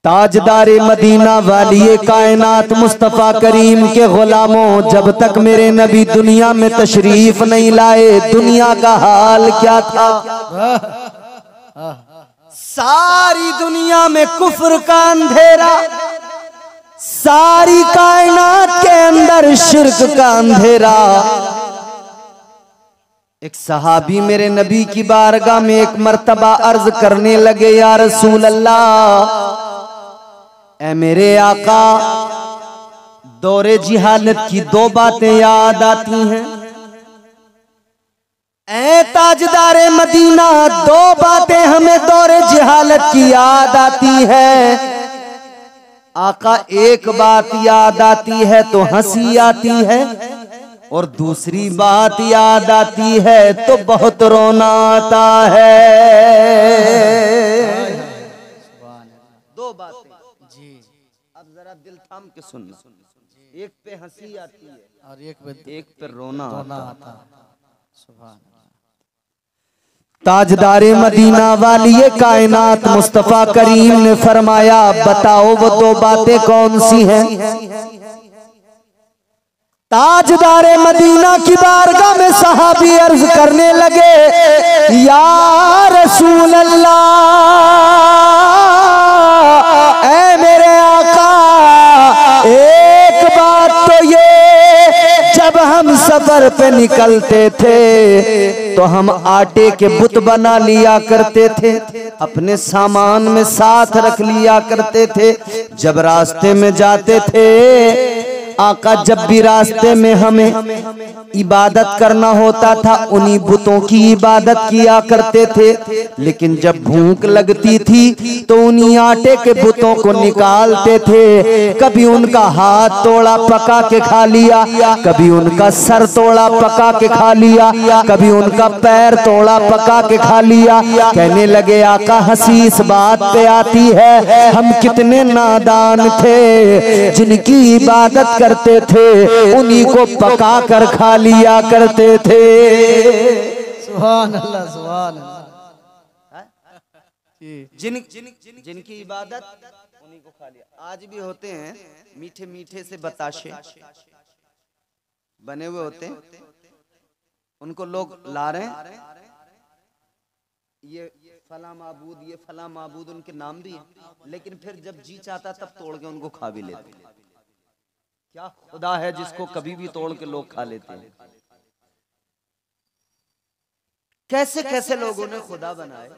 ताजदारे Medina वालिए कायनात मुस्तफ़ा करीम के गुलामों, जब तक मेरे नबी दुनिया में तशरीफ नहीं लाए दुनिया का हाल क्या था। सारी दुनिया में कुफ्र का अंधेरा, सारी कायनात के अंदर शिर्क का अंधेरा। एक सहाबी मेरे नबी की बारगाह में एक मर्तबा अर्ज करने लगे, या रसूल अल्लाह, ऐ मेरे आका, दौरे जिहालत की दो बातें याद आती हैं। ऐ ताजदारे मदीना, दो बातें हमें दौरे जिहालत की याद आती है। आका, एक बात याद आती है तो हंसी आती है, और दूसरी बात याद आती है तो बहुत रोना आता है। दो बातें जी, अब जरा दिल थाम के सुनना। एक पे हंसी आती है और एक पे रोना आता है। ताजदारे मदीना वालिए कायनात मुस्तफ़ा करीम ने फरमाया, बताओ वो दो बातें कौन सी हैं। ताजदारे मदीना की बारगाह में सहाबी अर्ज करने लगे, या रसूल अल्लाह, ऐ मेरे आका, एक बात तो ये, जब हम सफर पे निकलते थे तो हम आटे के बुत बना लिया करते थे, अपने सामान में साथ रख लिया करते थे। जब रास्ते में जाते थे आका, जब भी रास्ते में हमें इबादत करना होता था उन्हीं बुतों की इबादत किया करते थे। लेकिन जब भूख लगती थी तो उन्हीं आटे के बुतों को निकालते थे। कभी उनका हाथ तोड़ा पका के खा लिया, कभी उनका सर तोड़ा पका के खा लिया, कभी उनका पैर तोड़ा पका के खा लिया। कहने लगे, आका, हंसी इस बात पे आती है, हम कितने नादान थे, जिनकी इबादत करते थे उन्हीं को पका कर खा लिया करते थे। सुभान अल्लाह, सुभान अल्लाह। जिनकी इबादत उन्हीं को खा लिया। आज भी होते हैं मीठे मीठे से बताशे बने हुए होते हैं, उनको लोग ला रहे हैं, ये फला माबूद, ये फला माबूद, उनके नाम भी हैं, लेकिन फिर जब जी चाहता तब तोड़ के उनको खा भी लेते हैं। क्या खुदा है जिसको कभी भी तोड़ के लोग खा लेते हैं। कैसे कैसे लोगों ने खुदा बनाए।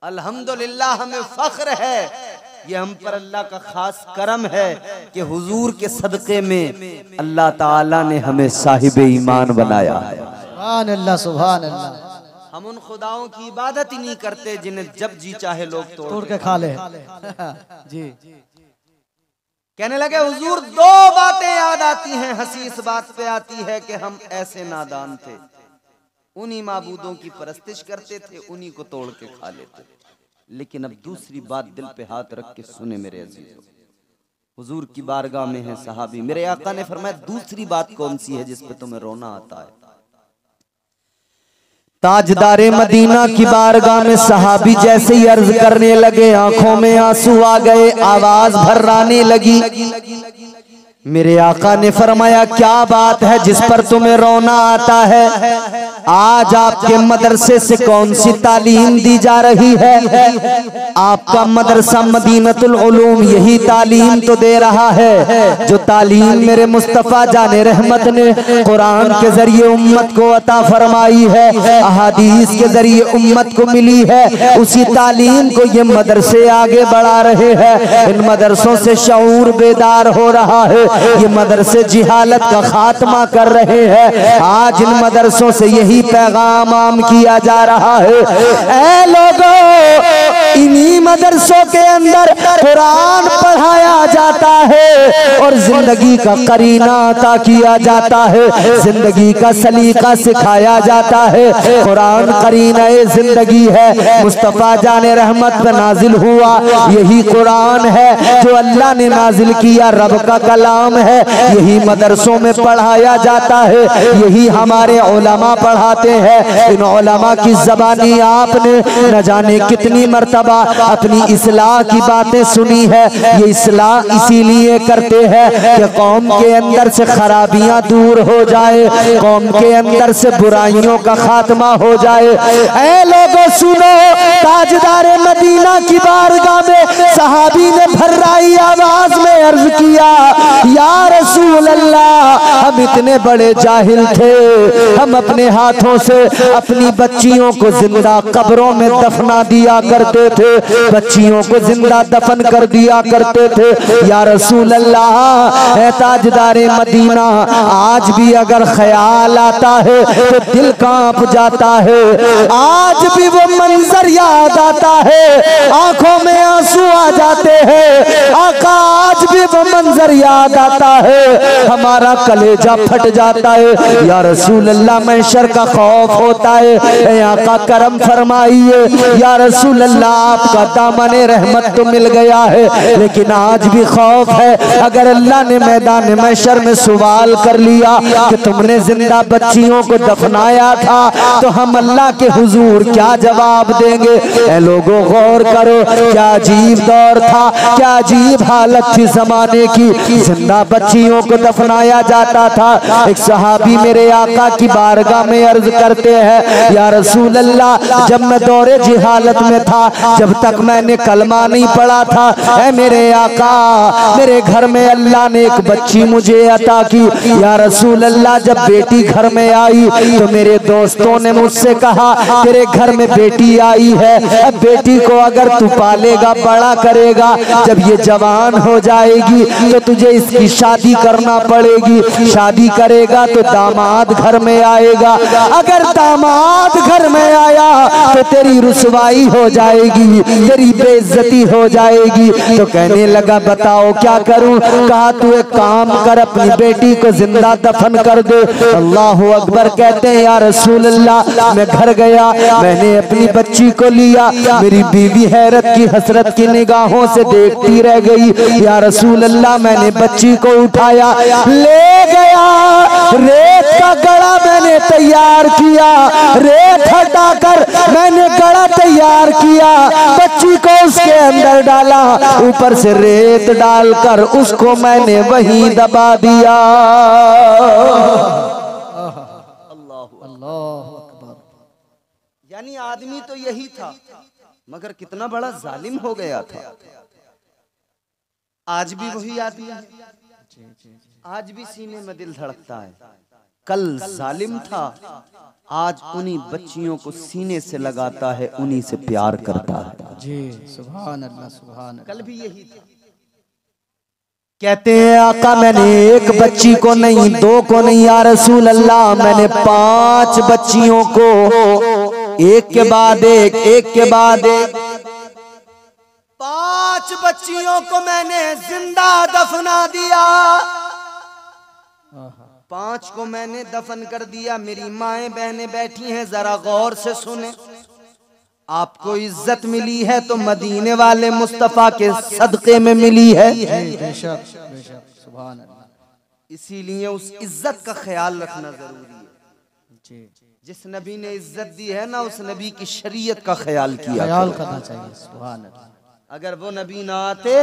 अल्हम्दुलिल्लाह, हमें फख्र है, ये हम पर अल्लाह का खास करम है कि हुजूर के सदक़े में अल्लाह ताला ने हमें साहिब ईमान बनाया है। सुभान अल्लाह, सुभान अल्लाह। हम उन खुदाओं की इबादत ही नहीं करते जिन्हें जब जी चाहे लोग तोड़ के खा ले। जी, कहने लगे, हुजूर, दो बातें याद आती हैं, हंसी इस बात पे आती है कि हम ऐसे नादान थे, उन्हीं माबूदों की परस्तिश करते थे, उन्हीं को तोड़ के खा लेते। लेकिन अब दूसरी बात दिल पे हाथ रख के सुने मेरे अजीजों, हुजूर की बारगाह में है सहाबी, मेरे आका ने फरमाया, दूसरी बात कौन सी है जिस पे तुम्हें रोना आता है। ताजदारे मदीना की बारगाह में सहाबी जैसे ही अर्ज करने लगे, आंखों में आंसू आ गए, आवाज भर्राने लगी। मेरे आका ने फरमाया, क्या बात है जिस पर तुम्हें रोना आता है। आज आपके मदरसे से कौन सी तालीम दी जा रही है। आपका मदरसा मदीनतुल उलूम यही तालीम तो दे रहा है जो तालीम मेरे मुस्तफ़ा जाने रहमत ने कुरान के जरिए उम्मत को अता फरमाई है, अहादीस के जरिए उम्मत को मिली है। उसी तालीम को ये मदरसे आगे बढ़ा रहे हैं। इन मदरसों से शऊर बेदार हो रहा है, ये मदरसे जिहालत का खात्मा कर रहे हैं। आज इन मदरसों से यही पैगाम आम किया जा रहा है। ऐ लोगों, इन्हीं मदरसों के अंदर कुरान पढ़ाया जाता है और जिंदगी का करीना अता किया जाता है, जिंदगी का सलीका सिखाया जाता है। कुरान करीना जिंदगी है, मुस्तफा जाने रहमत पे नाजिल हुआ यही कुरान है जो अल्लाह ने नाजिल किया, रब का कलाम पैगाम है, यही मदरसों में पढ़ाया जाता है, यही हमारे उलमा पढ़ाते हैं। इन उलमा की ज़बानी आपने न जाने कितनी मर्तबा अपनी इस्लाह की बातें सुनी है। ये इस्लाह इसीलिए करते हैं कि कौम के अंदर से खराबियां दूर हो जाए, कौम के अंदर से बुराइयों का खात्मा हो जाए। ऐ लोगों सुनो, ताजदारे मदीना की बारगाह में सहाबी ने भर्राई आवाज में अर्ज किया, या रसूल अल्लाह, हम इतने बड़े जाहिल थे, हम अपने हाथों से अपनी बच्चियों को जिंदा कब्रों में दफना दिया करते थे, बच्चियों को जिंदा दफन कर दिया करते थे। या रसूल अल्लाह, ऐ ताजदारे मदीना, आज भी अगर ख्याल आता है तो दिल कांप जाता है, आज भी वो मंजर याद आता है, आंखों में आंसू आ जाते हैं। आका, आज भी वो मंजर याद आता है, हमारा कलेजा फट जाता है। या रसूल अल्लाह, महशर का खौफ होता है। ऐ आका करम फरमाइए, या रसूल अल्लाह, आपका दामन रहमत तो मिल गया है, लेकिन आज भी खौफ है। अगर अल्लाह ने मैदान महशर में सवाल कर लिया कि तुमने जिंदा बच्चियों को दफनाया था, तो हम अल्लाह के हुजूर क्या जवाब देंगे? ऐ लोगों गौर करो, क्या अजीब दौर था, क्या अजीब हालत थी जमाने की। जिंदा बच्चियों को दफनाया जाता था। एक सहाबी मेरे आका की बारगाह में अर्ज करते हैं, या रसूल अल्लाह, जब मैं दौरे जिहालत में था, जब तक मैंने कलमा नहीं पढ़ा था, ऐ मेरे आका, मेरे घर में अल्लाह ने एक बच्ची मुझे अता की। या रसूल अल्लाह, जब बेटी घर में आई तो मेरे दोस्तों ने मुझसे कहा, तेरे घर में बेटी आई है, अब बेटी को अगर तू पालेगा, बड़ा करेगा, जब ये जवान हो जाएगी तो तुझे इसकी शादी करना पड़ेगी। शादी करेगा तो दामाद घर में आएगा, अगर दामाद घर में आया तो तेरी रुसवाई हो जाएगी, तेरी बेइज्जती हो जाएगी। तो कहने लगा, बताओ क्या करूं? कहा, तू एक काम कर, अपनी बेटी को जिंदा दफन कर दे। अल्लाह अकबर। कहते हैं, या रसूल अल्लाह, मैं घर गया, मैंने अपनी बच्ची को लिया, मेरी बीवी हैरत की हसरत की निगाहों से देखती रह गई। या रसूल अल्लाह, मैंने बच्ची को उठाया, ले गया, रेत का गड़ा मैंने तैयार किया, रेत हटाकर मैंने गड़ा तैयार किया, बच्ची को उसके अंदर डाला, ऊपर से रेत डालकर उसको मैंने वहीं दबा दिया। यानी आदमी तो यही था, मगर कितना बड़ा जालिम हो गया था। आज भी वही आदमी है, आज भी सीने में दिल धड़कता है। कल जालिम था, आज उन्हीं बच्चियों को सीने से लगाता है, उन्हीं से प्यार करता है। जी सुभान अल्लाह, सुभान अल्लाह। कल भी यही था। कहते हैं, आका, मैंने एक बच्ची को नहीं, दो को नहीं, या रसूल अल्लाह, मैंने 5 बच्चियों को एक के बाद एक, एक के बाद एक, 5 बच्चियों को मैंने जिंदा दफना दिया। 5 को मैंने दफन कर दिया। मेरी माएं बहनें बैठी हैं, जरा गौर से सुने। आपको इज्जत मिली है तो मदीने वाले मुस्तफा के सदके में मिली है। बेशक, बेशक, सुभान अल्लाह। इसीलिए उस इज्जत का ख्याल रखना जरूरी है। जिस नबी ने इज्जत दी है ना, उस नबी की शरीयत का ख्याल करना चाहिए। सुभान अल्लाह। अगर वो नबी ना आते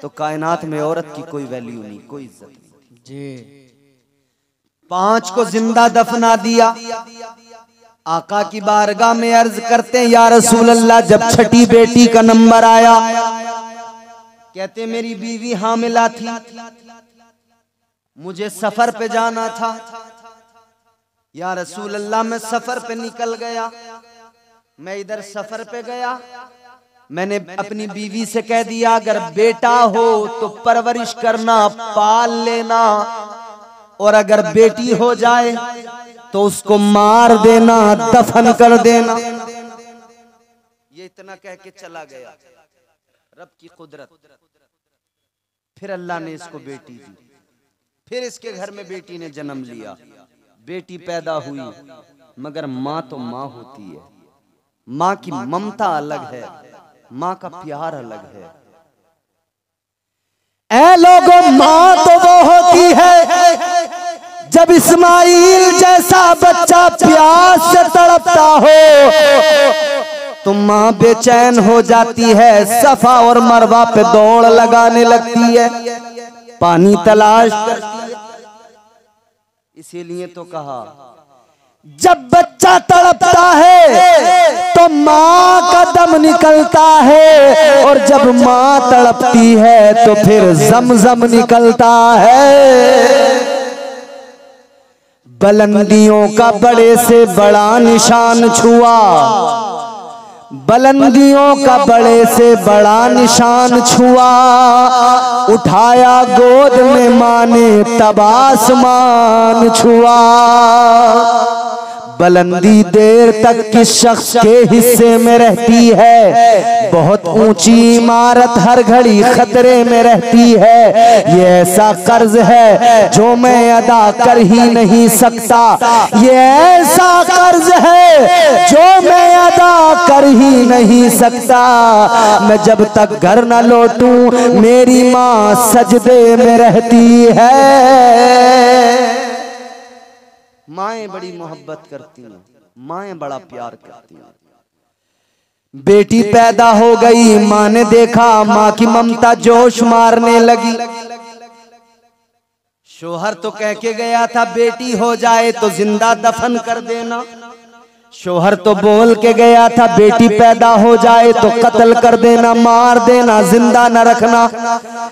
तो कायनात में औरत की कोई वैल्यू नहीं, कोई इज्जत नहीं। जी 5 को जिंदा दफना दिया। आका की बारगाह में अर्ज करते हैं, या रसूल अल्लाह, जब छठी बेटी का नंबर आया, कहते मेरी बीवी हामिला थी, मुझे सफर पे जाना था। या रसूल अल्लाह, मैं सफर पे निकल गया। मैं इधर सफर पे गया, मैंने अपनी बीवी से कह दिया, अगर बेटा हो तो परवरिश करना, पाल लेना, और अगर बेटी हो जाए तो उसको मार देना, दफन कर देना। ये इतना कह के चला गया। रब की कुदरत। फिर अल्लाह ने इसको बेटी दी, फिर इसके घर में बेटी ने जन्म लिया, बेटी पैदा हुई। मगर माँ तो माँ होती है, माँ की ममता अलग है, माँ का प्यार अलग है। ऐ लोगों, माँ तो वो जब इस्माइल जैसा बच्चा प्यास से तड़पता हो तो माँ बेचैन हो जाती है, सफा और मरवा पे दौड़ लगाने लगती है, पानी तलाश करती है। इसीलिए तो कहा जब बच्चा तड़पता है तो माँ का दम निकलता है, और जब माँ तड़पती है तो फिर जमजम निकलता है। बुलंदियों का बड़े से बड़ा निशान छुआ, बुलंदियों का बड़े से बड़ा निशान छुआ, उठाया गोद में माँ ने तब आसमान छुआ। बुलंदी देर तक किस शख्स के हिस्से में रहती है, बहुत ऊंची इमारत हर घड़ी खतरे में रहती है। ये ऐसा कर्ज है जो मैं अदा कर ही नहीं सकता, ये ऐसा कर्ज है जो मैं अदा कर ही नहीं सकता। मैं जब तक घर न लौटूं मेरी माँ सजदे में रहती है। माएं बड़ी मोहब्बत करती हैं, माएं बड़ा प्यार करती हैं। बेटी पैदा हो गई, माँ ने देखा माँ की ममता जोश मारने लगी। शोहर तो कह के गया था बेटी हो जाए तो जिंदा दफन कर देना, शोहर तो बोल के गया था बेटी पैदा हो जाए तो कत्ल कर देना, मार देना, जिंदा न रखना।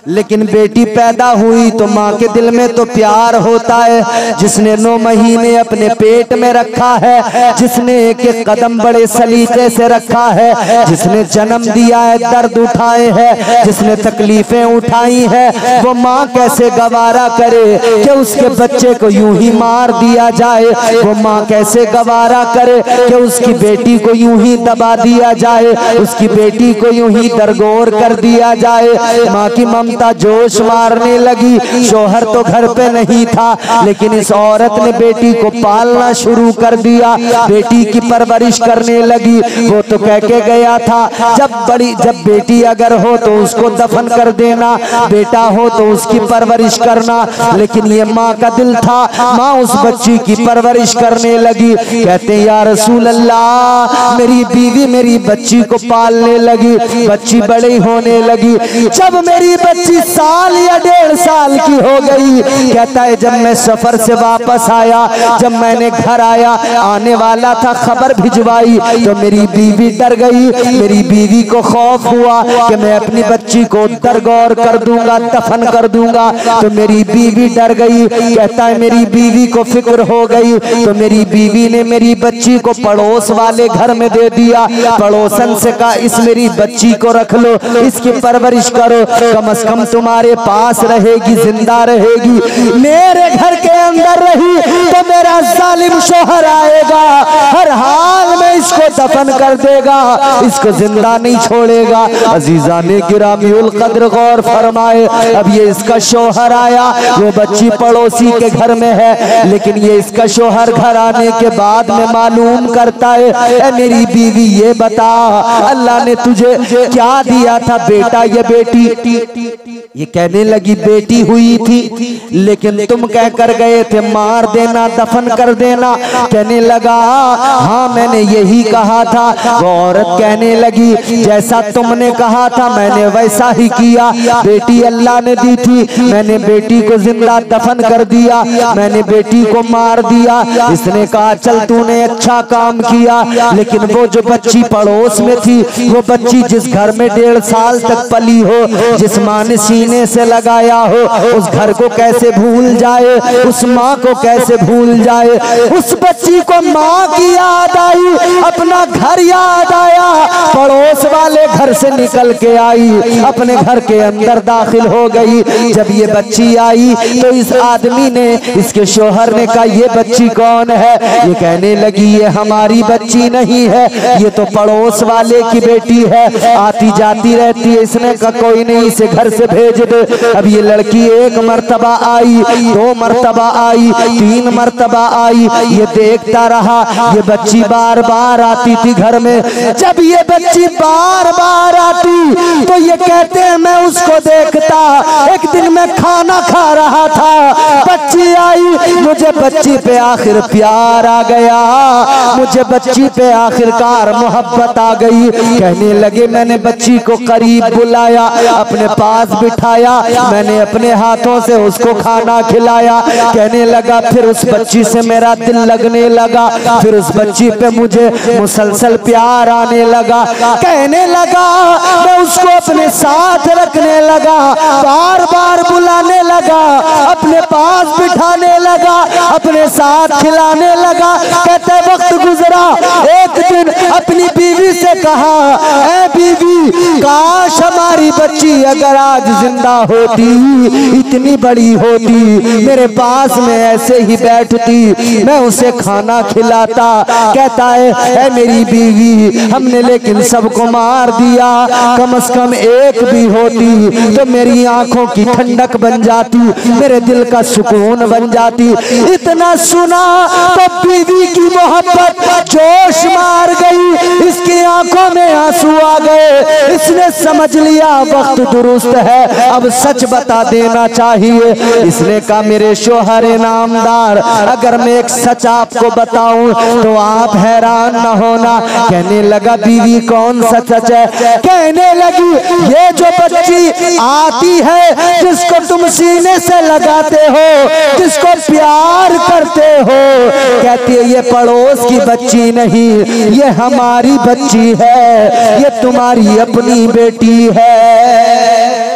लेकिन बेटी पैदा हुई तो माँ के दिल में तो प्यार होता है। जिसने 9 महीने अपने पेट में रखा है, जिसने एक एक कदम बड़े सलीके से रखा है, जिसने जन्म दिया है, दर्द उठाए हैं, जिसने तकलीफें उठाई है, वो माँ कैसे गवारा करे कि उसके बच्चे को यूं ही मार दिया जाए। वो माँ कैसे गवारा करे कि उसकी बेटी को यूं ही दबा दिया जाए, उसकी बेटी को यूं ही दरगोर कर दिया जाए। माँ की ममता जोश मारने लगी। शोहर तो घर पे नहीं था, लेकिन इस औरत ने बेटी को पालना शुरू कर दिया, बेटी की परवरिश करने लगी। वो तो कह के गया था जब बेटी अगर हो तो उसको दफन कर देना, बेटा हो तो उसकी परवरिश करना। लेकिन ये माँ का दिल था, माँ उस बच्ची की परवरिश करने लगी। कहते या रसूल अल्लाह, मेरी बीवी मेरी बच्ची को पालने लगी, बच्ची बड़ी होने लगी। जब मेरी बच्ची साल या 1.5 साल की हो गई, कहता है जब मैं सफर से वापस आया, जब मैंने घर आया, आने वाला था, खबर भिजवाई तो मेरी बीवी डर गई। मेरी बीवी को खौफ हुआ कि मैं अपनी बच्ची को दरगोर कर दूंगा, दफन कर दूंगा। तो मेरी बीवी डर गई। कहता है मेरी बीवी को फिक्र हो गई तो मेरी बीवी ने मेरी बच्ची को पड़ोस वाले घर में दे दिया। पड़ोसन से कहा इस मेरी बच्ची को रख लो, इसकी परवरिश करो, कम से कम तुम्हारे पास रहेगी, जिंदा रहेगी। मेरे घर के अंदर रही तो मेरा जालिम शोहर आएगा, हर हाल में इसको दफन कर देगा, इसको जिंदा नहीं छोड़ेगा। अजीजा ने गिरामीउल कद्र गौर फरमाए, अब ये इसका शोहर आया, वो बच्ची पड़ोसी के घर में है, लेकिन ये इसका शोहर घर आने के बाद में मालूम करता है, ए मेरी बीवी ये बता अल्लाह ने तुझे क्या दिया था, बेटा या बेटी? ये कहने लगी बेटी हुई थी, लेकिन तुम कह कर गए थे मार देना, दफन कर देना। कहने लगा हाँ मैंने यही कहा था। वो औरत कहने लगी जैसा तुमने कहा था मैंने वैसा ही किया, बेटी अल्लाह ने दी थी, मैंने बेटी को जिंदा दफन कर दिया, मैंने बेटी को मार दिया। इसने कहा चल तूने अच्छा काम किया, लेकिन वो जो बच्ची पड़ोस में थी, वो बच्ची जिस घर में 1.5 साल तक पली हो, जिस माँ ने सीने से लगाया हो, उस घर को कैसे भूल जाए, उस माँ को कैसे भूल जाए। उस बच्ची को माँ की याद आई, अपना घर याद आया, पड़ोस वाले घर से निकल के आई, अपने घर के अंदर दाखिल हो गई। जब ये बच्ची आई तो इस आदमी ने, इसके शोहर ने कहा ये बच्ची कौन है? ये कहने लगी ये हमारी बच्ची नहीं है, ये तो पड़ोस वाले की बेटी है, आती जाती रहती है, इसने कहा कोई नहीं इसे घर से भेज दे। अब ये लड़की एक मर्तबा आई, 2 मर्तबा आई, 3 मर्तबा आई, ये देखता रहा। ये बच्ची बार बार आती थी घर में। जब ये बच्ची बार बार आती तो ये कहते हैं मैं उसको देखता। एक दिन मैं खाना खा रहा था, बच्ची आई, मुझे बच्ची पे आखिर प्यार आ गया, मुझे बच्ची पे आखिरकार मोहब्बत आ गई। कहने लगे मैंने बच्ची को करीब बुलाया, अपने पास बिठाया, मैंने अपने हाथों से उसको खाना खिलाया। कहने लगा फिर उस बच्ची से मेरा दिल लगने लगा, फिर उस बच्ची पे मुझे मुसलसल प्यार आने लगा। कहने लगा मैं उसको अपने साथ रखने लगा, बार बार बुलाने लगा, अपने पास बिठाने लगा, अपने साथ खिलाने लगा। कहते वक्त गुजरा, एक दिन अपनी बीवी से कहा ऐ बीवी, काश हमारी बच्ची अगर आज जिंदा होती, इतनी बड़ी होती, मेरे पास में ऐसे ही बैठती, मैं उसे खाना खिलाता। कहता है मेरी बीवी, हमने लेकिन सबको मार दिया, कम से कम एक भी होती तो मेरी आंखों की ठंडक बन जाती, मेरे दिल का सुकून बन जाती। इतना सुना तो बीवी की मोहब्बत जोश मार गई, इसकी आंखों में आंसू आ गए। इसने समझ लिया वक्त दुरुस्त है, अब सच बता देना चाहिए। इसने कहा मेरे शोहर नामदार, अगर मैं एक सच आपको बताऊं तो आप हैरान न होना। कहने लगा बीवी कौन सा सच है? कहने लगी ये जो बच्ची आती है, जिसको तुम सीने से लगाते हो, जिसको प्यार करते हो, कहती है ये पड़ोस की बच्ची नहीं, ये हमारी बच्ची है, ये तुम्हारी अपनी बेटी है।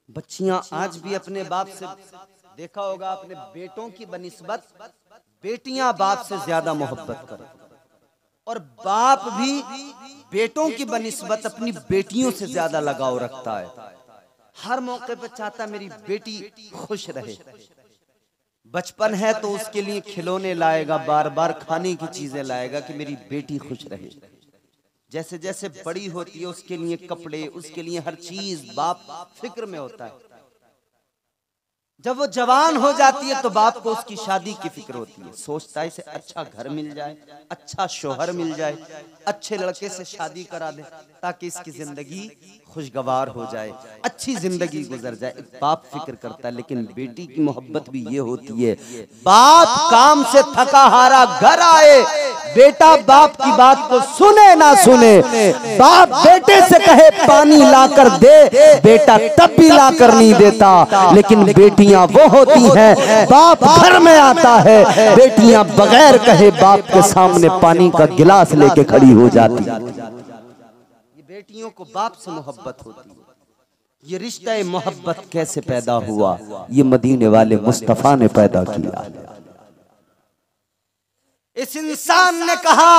बच्चियां आज भी अपने बाप से, देखा होगा आपने, बेटों की बनिस्बत बेटियां बाप से ज्यादा मोहब्बत करें, और बाप भी बेटों की बनिस्बत अपनी बेटियों से ज्यादा लगाव रखता है। हर मौके पर चाहता मेरी बेटी खुश रहे। बचपन है तो उसके लिए खिलौने लाएगा, बार बार खाने की चीजें लाएगा कि मेरी बेटी खुश रहे। जैसे जैसे बड़ी होती है उसके लिए कपड़े, उसके लिए हर चीज बाप फिक्र में होता है। जब वो जवान हो जाती है तो बाप को उसकी शादी की फिक्र होती है, सोचता है इसे अच्छा घर मिल जाए, अच्छा शोहर मिल जाए, अच्छे लड़के से शादी करा दे ताकि इसकी जिंदगी खुशगवार हो जाए, अच्छी जिंदगी गुजर जाए। बाप फिक्र करता है। लेकिन बेटी की मोहब्बत भी ये होती है, बाप काम से थका हारा घर आए, बेटा बाप की बात को सुने ना सुने, बाप बेटे से कहे पानी लाकर दे, बेटा तब भी लाकर नहीं देता। लेकिन बेटियां वो होती हैं, बाप घर में आता है, बेटियां बगैर कहे बाप के सामने पानी का गिलास लेके खड़ी हो जाती। ये बेटियों को बाप से मोहब्बत होती है। ये रिश्ता मोहब्बत कैसे पैदा हुआ? ये मदीने वाले मुस्तफा ने पैदा किया। इस इंसान ने कहा,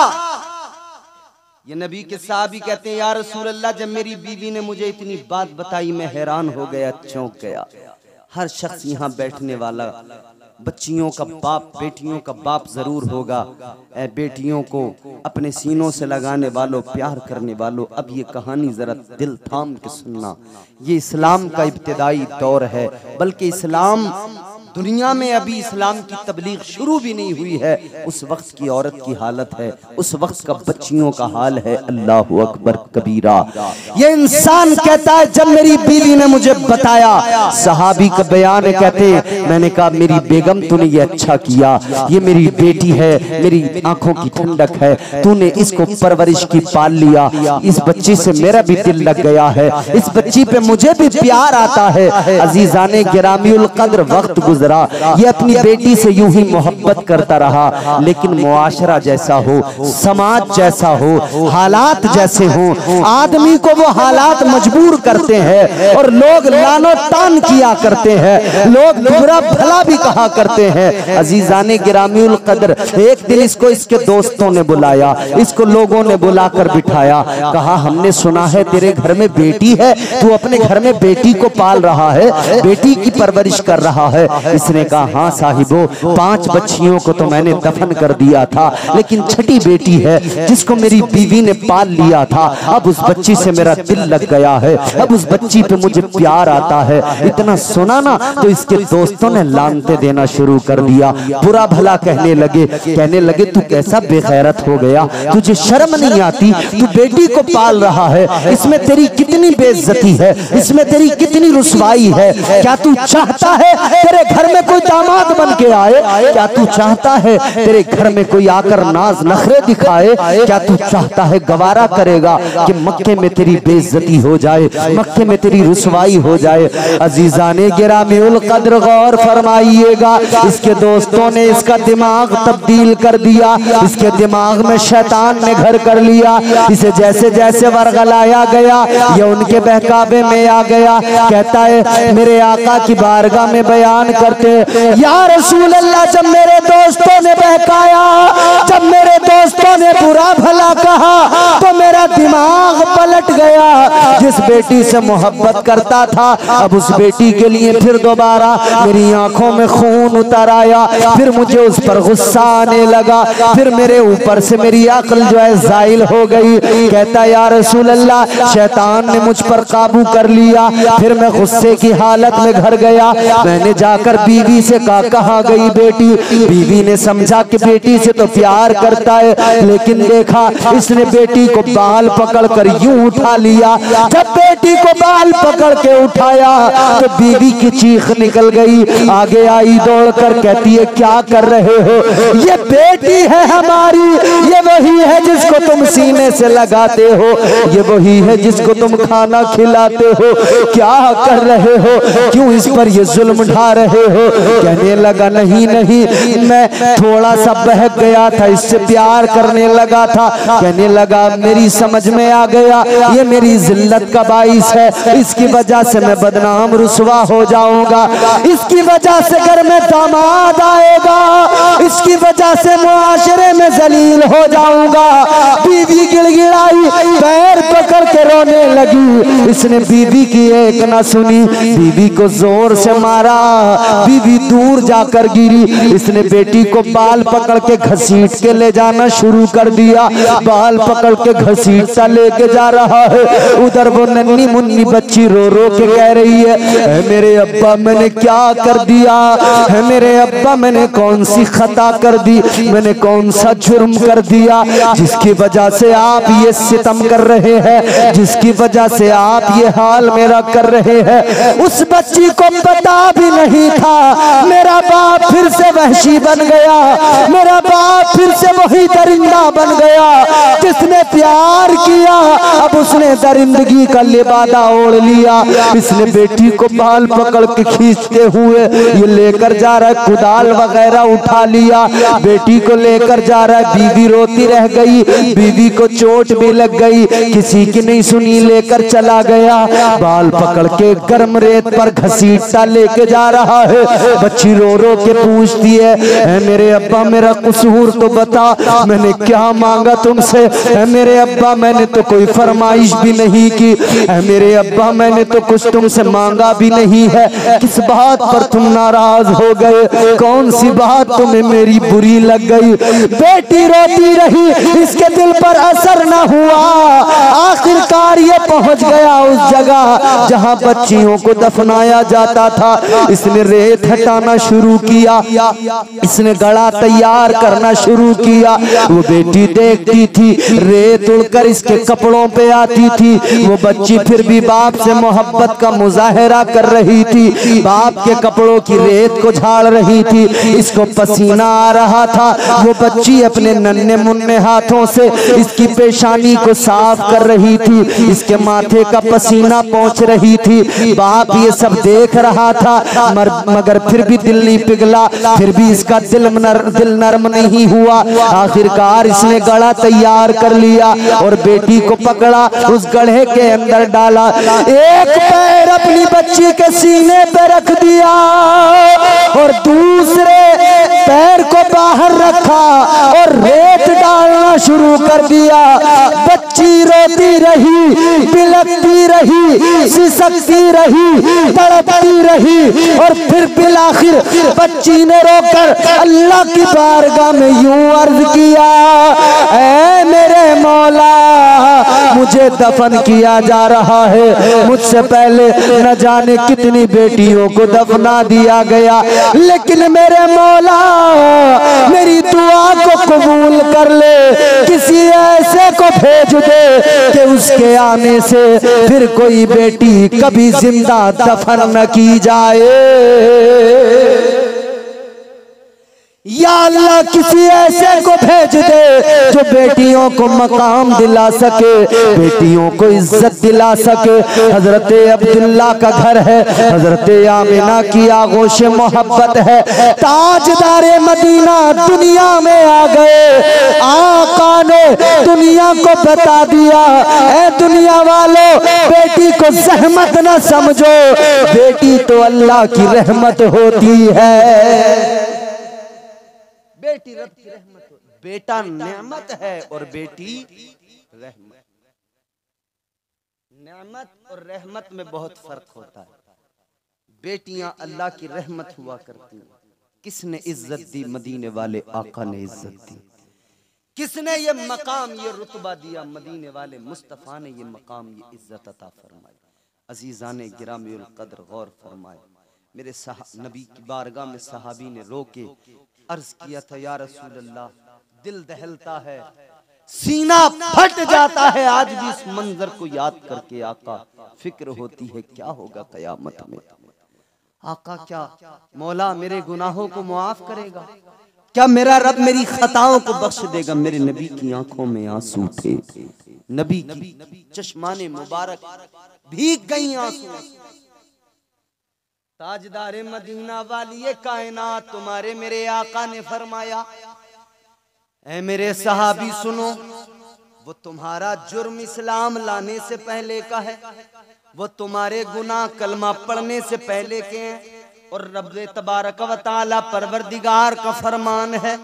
ये नबी के साहबी कहते हैं या रसूल अल्लाह, जब मेरी बीवी ने मुझे इतनी बात बताई मैं हैरान हो गया, चौंक गया। हर शख्स यहाँ बैठने वाला बच्चियों का बाप, बेटियों का बाप जरूर होगा। बेटियों को अपने सीनों से लगाने वालों, प्यार करने वालों, अब ये कहानी जरा दिल थाम के सुनना। ये इस्लाम का इब्तिदाई दौर है, बल्कि इस्लाम दुनिया में अभी इस्लाम की तबलीग शुरू भी नहीं हुई है। उस वक्त की औरत की हालत है, उस वक्त का बच्चियों का हाल है। अल्लाहु अकबर कबीरा। ये इंसान कहता है जब मेरी बीवी ने मुझे बताया, सहाबी का बयान कहते हैं, मैंने कहा मेरी बेगम तूने ये अच्छा किया, ये मेरी बेटी है, मेरी आंखों की ठंडक है, तूने इसको परवरिश की पाल लिया, इस बच्ची से मेरा भी दिल लग गया है, इस बच्ची पे मुझे भी प्यार आता है। अजीजाने गिरामीउल कद्र, वक्त गुजर गुजरा, ये अपनी बेटी से यूं ही मोहब्बत करता रहा, लेकिन मुआशरा जैसा हो, समाज जैसा हो, हालात जैसे हो, आदमी को वो हालात मजबूर करते हैं और लोग लानो तान किया करते हैं, लोग बुरा भला भी कहा करते हैं। अजीजाने गिरामीउल कद्र, एक दिन इसको इसके दोस्तों ने बुलाया, इसको लोगों ने बुलाकर बिठाया, कहा हमने सुना है तेरे घर में बेटी है, तू अपने घर में बेटी को पाल रहा है, बेटी की परवरिश कर रहा है। इसने कहा हाँ साहिबो, 5 बच्चियों को तो मैंने दफन कर दिया था, लेकिन छठी बेटी है जिसको मेरी बीवी ने पाल लिया था, अब उस बच्ची से मेरा दिल लग गया है, अब उस बच्ची पे मुझे प्यार आता है। इतना सुना ना तो इसके दोस्तों ने लानते देना शुरू कर दिया, बुरा भला कहने लगे तू कैसा बेगैरत हो गया, तुझे शर्म नहीं आती, तू बेटी को पाल रहा है, इसमें तेरी कितनी बेइज्जती है, इसमें तेरी कितनी रुसवाई है। क्या तू चाहता है तेरे घर में कोई दामाद बन के आए? क्या तू चाहता है तेरे घर में कोई आकर नाज नखरे दिखाए? क्या तू चाहता है, गवारा करेगा कि मक्के में तेरी बेइज्जती हो जाए, मक्के में तेरी रुसवाई हो जाए? अजीजाने गिरामीउल कद्र, गौर फरमाइएगा, इसके दोस्तों ने इसका दिमाग तब्दील कर दिया, इसके दिमाग में शैतान ने घर कर लिया। इसे जैसे जैसे वर्गलाया गया, ये उनके बहकावे में आ गया, कहता है मेरे आका की बारगाह में बयान करते, या रसूल अल्लाह, जब मेरे दोस्तों ने बहकाया, जब मेरे दोस्तों ने बुरा भला कहा तो मेरा दिमाग पलट गया। जिस बेटी से मोहब्बत करता था, अब उस बेटी के लिए फिर दोबारा मेरी आंखों में खून उतर आया, फिर मुझे उस पर गुस्सा आने लगा, फिर मेरे ऊपर से मेरी अक्ल जो है जाइल हो गई। कहता या रसूल अल्लाह, शैतान ने मुझ पर काबू कर लिया, फिर मैं गुस्से की हालत में घर गया। मैंने जाकर बीवी से कहा कहाँ गई बेटी? बीवी ने समझा कि बेटी से तो प्यार करता है, लेकिन देखा इसने बेटी को बाल पकड़कर यूं उठा लिया। जब बेटी को बाल पकड़ के उठाया तो बीवी की चीख निकल गई, आगे आई दौड़कर कहती है क्या कर रहे हो? ये बेटी है हमारी, ये वही है जिसको तुम सीने से लगाते हो, ये वही है जिसको तुम खाना खिलाते हो, क्या कर रहे हो? क्यों इस पर ये जुल्म ढा रहे हो? कहने लगा नहीं नहीं, मैं थोड़ा सा बहक गया था, इससे प्यार करने लगा था। कहने लगा मेरी समझ में आ गया, ये मेरी जिल्लत का बाइस है, इसकी वजह से मैं बदनाम रुसवा हो जाऊंगा, इसकी वजह से घर में दामाद आएगा, इसकी वजह से मुआशरे में जलील हो जाऊंगा। बीवी गिड़गिड़ाई, पैर पकड़ के रोने लगी। इसने बीवी की एक ना सुनी, बीवी को जोर से मारा, बीवी दूर जाकर गिरी। इसने बेटी को बाल पकड़ के घसीट के ले जाना शुरू कर दिया, बाल पकड़ के घसीटता लेके जा रहा है। उधर वो नन्ही मुन्नी बच्ची रो रो के कह रही है मेरे अब्बा मैंने क्या कर दिया है, मेरे अब्बा मैंने कौन सी खता कर दी, मैंने कौन सा जुर्म कर दिया जिसकी वजह से आप ये सितम कर रहे हैं, जिसकी वजह से आप ये हाल मेरा कर रहे हैं। उस बच्ची को पता भी नहीं था मेरा बाप फिर से वहशी बन गया, मेरा बाप फिर से वही दरिंदा बन गया जिसने प्यार किया, अब उसने दरिंदगी का लिबादा ओढ़ लिया। इसने बेटी को बाल पकड़ के खींचते हुए ये लेकर जा रहा है, कुदाल वगैरह उठा लिया, बेटी को लेकर जा रहा है। बीवी रोती रह गई, बीवी को चोट भी लग गई, किसी की नहीं सुनी, लेकर चला गया। बाल पकड़ के गर्म रेत पर घसीटता लेके जा रहा है। बच्ची रो रो के पूछती है मेरे अब्बा मेरा कसूर तो बता, मैंने क्या मांगा तुमसे? मेरे अब्बा मैंने तो कोई फरमाइश भी नहीं की, मेरे अब्बा मैंने तो कुछ तुमसे मांगा भी नहीं है, किस बात पर तुम नाराज हो गए? कौन सी बात तुम्हें मेरी बुरी लग गई? बेटी रोती रही, इसके दिल पर असर न हुआ। आखिरकार ये पहुंच गया उस जगह जहां बच्चियों को दफनाया जाता था। इसने रेत हटाना शुरू किया, इसने गड़ा तैयार करना शुरू किया। वो बेटी देखती थी रेत उड़कर इसके कपड़ों पे आती थी, वो बच्ची फिर भी बाप से मोहब्बत का मुजाहरा कर रही थी, बाप के कपड़ों की रेत को झाड़ रही थी। इसको पसीना आ रहा था, वो बच्ची अपने नन्हे मुन्ने हाथों से इसकी पेशानी को साफ कर रही थी, इसके माथे का पसीना पहुंच रही थी। बाप ये सब देख रहा था, मगर फिर भी दिल नहीं पिघला, फिर भी इसका दिल नरम नहीं हुआ। आखिरकार इसने गड़ा तैयार कर लिया और बेटी को पकड़ा, उस गड्ढे के अंदर डाला, एक पैर अपनी बच्ची के सीने पे रख दिया और दूसरे पैर को बाहर रखा और रेत डालना शुरू कर दिया। बच्ची रोती रही, बिलखती रही, सिसकती रही, तड़पती रही और फिर बिल आखिर बच्ची ने रोकर अल्लाह की बारगाह में यूं अर्ज किया, ऐ मेरे मौला, मुझे दफन किया जा रहा है, मुझसे पहले न जाने कितनी बेटियों को दफना दिया गया, लेकिन मेरे मौला मेरी दुआ को कबूल कर ले, किसी ऐसे को भेज दे कि उसके आने से फिर कोई बेटी कभी जिंदा दफन न की जाए। या अल्लाह किसी ऐसे को भेज दे जो बेटियों को मकाम दिला सके, बेटियों को इज्जत दिला सके। हजरत अब्दुल्ला का घर है, हजरत आमिना की आगोश मोहब्बत है, ताजदारे मदीना दुनिया में आ गए। आका ने दुनिया को बता दिया, ऐ दुनिया वालों, बेटी को जहमत न समझो, बेटी तो अल्लाह की रहमत होती है। बेटी रब की रहमत, बेटा नेमत है और बेटी रहमत। नेमत और रहमत में बहुत फर्क होता है। बेटियां अल्लाह की रहमत हुआ करती हैं। किसने इज्जत दी? मदीने वाले आका ने इज्जत दी। किसने ये मकाम, ये रुतबा दिया? मदीने वाले मुस्तफा ने ये मकाम, ये इज्जत अता फरमाई। अजीजाने गिरामीउल कद्र गौर फरमाए, मेरे नबी की बारगाह में सहाबी ने रोके अर्ज किया था, या रसूल अल्लाह, दिल दहलता है, सीना फट जाता है आज भी इस मंजर को याद करके। आका, फिक्र होती है क्या होगा कयामत में। आका, क्या मौला मेरे गुनाहों को मुआफ करेगा? क्या मेरा रब मेरी खताओं को बख्श देगा? मेरे नबी की आंखों में आंसू थे, नबी की चश्माने मुबारक भीग गई आंसू। ताजदारे मदीना वाली कायनात, तुम्हारे मेरे आका ने फरमाया, ऐ मेरे सहाबी सुनो, वो तुम्हारा जुर्म इस्लाम लाने से पहले का है, वो तुम्हारे गुनाह कलमा पढ़ने से पहले के हैं। और रब तबारक व तआला परवरदिगार का फरमान है,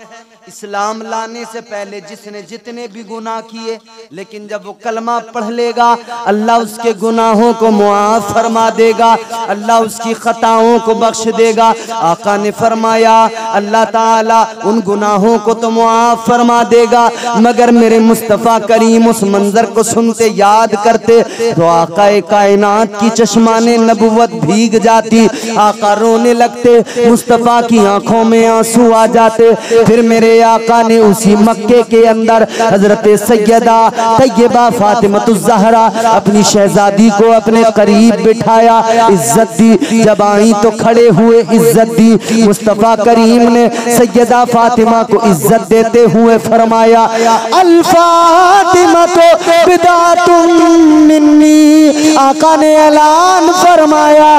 इस्लाम लाने से पहले जिसने जितने भी गुनाह किए, लेकिन जब वो कलमा पढ़ लेगा अल्लाह उसके गुनाहों को मुआफ फरमा देगा, अल्लाह उसकी खताओं को बख्श देगा। आका ने फरमाया, अल्लाह ताला उन गुनाहों को तो मुआफ फरमा देगा, मगर मेरे मुस्तफ़ा करीम उस मंजर को सुनते याद करते तो आका कायनात की चश्माने नबुवत भीग जाती, आका रोने लगते, मुस्तफ़ा की आंखों में आंसू आ जाते। फिर मेरे आका ने उसी मक्के के अंदर हजरत सैयदा तैयबा फातिमतुज़ ज़हरा अपनी शहजादी को अपने करीब बिठाया, इज्जत दी। जब आई तो खड़े हुए, इज्जत दी। मुस्तफ़ा करीम ने सैयदा फातिमा को इज्जत देते हुए फरमाया, अल फातिमा तो बिदातुम मिन्नी। आका ने ऐलान फरमाया,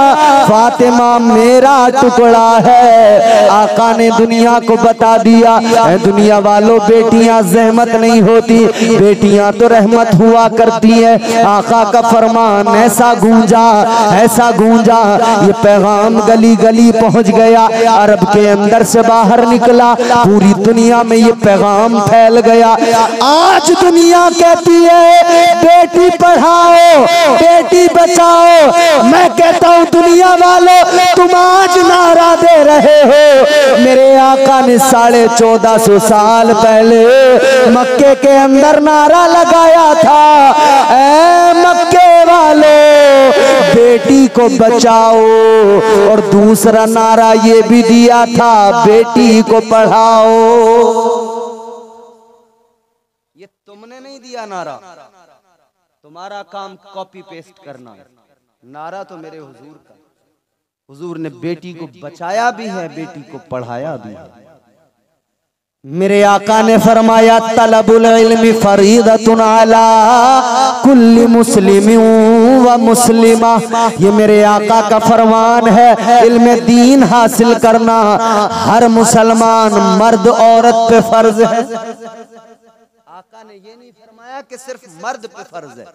फातिमा मेरा टुकड़ा है। आका ने दुनिया को बता दिया, दुनिया वालों, बेटियां जहमत नहीं होती, बेटियां तो रहमत हुआ करती है। आका का फरमान ऐसा गूंजा, ऐसा गूंजा, ये पैगाम गली गली पहुंच गया, अरब के अंदर से बाहर निकला, पूरी दुनिया में ये पैगाम फैल गया। आज दुनिया कहती है बेटी पढ़ाओ, बेटी बचाओ। मैं कहता हूँ दुनिया वालों, तुम आज नारा दे रहे हो, मेरे आका ने 1450 साल पहले मक्के के अंदर नारा लगाया था, ऐ मक्के वालों बेटी को बचाओ। और दूसरा नारा ये भी दिया था, बेटी को पढ़ाओ। ये तुमने नहीं दिया नारा, तुम्हारा काम कॉपी पेस्ट करना है। नारा तो मेरे हुजूर का, हुजूर ने बेटी को बचाया भी है, बेटी को पढ़ाया भी है। मेरे आका ने फरमाया तलबुल इल्मी फरीदतुन अला कुल्ली मुस्लिमिन व मुस्लिमा। ये मेरे आका का फरमान है, इल्म दीन हासिल करना हर मुसलमान मर्द औरत पे फर्ज है। आका ने ये नहीं फरमाया कि सिर्फ मर्द पे फर्ज है।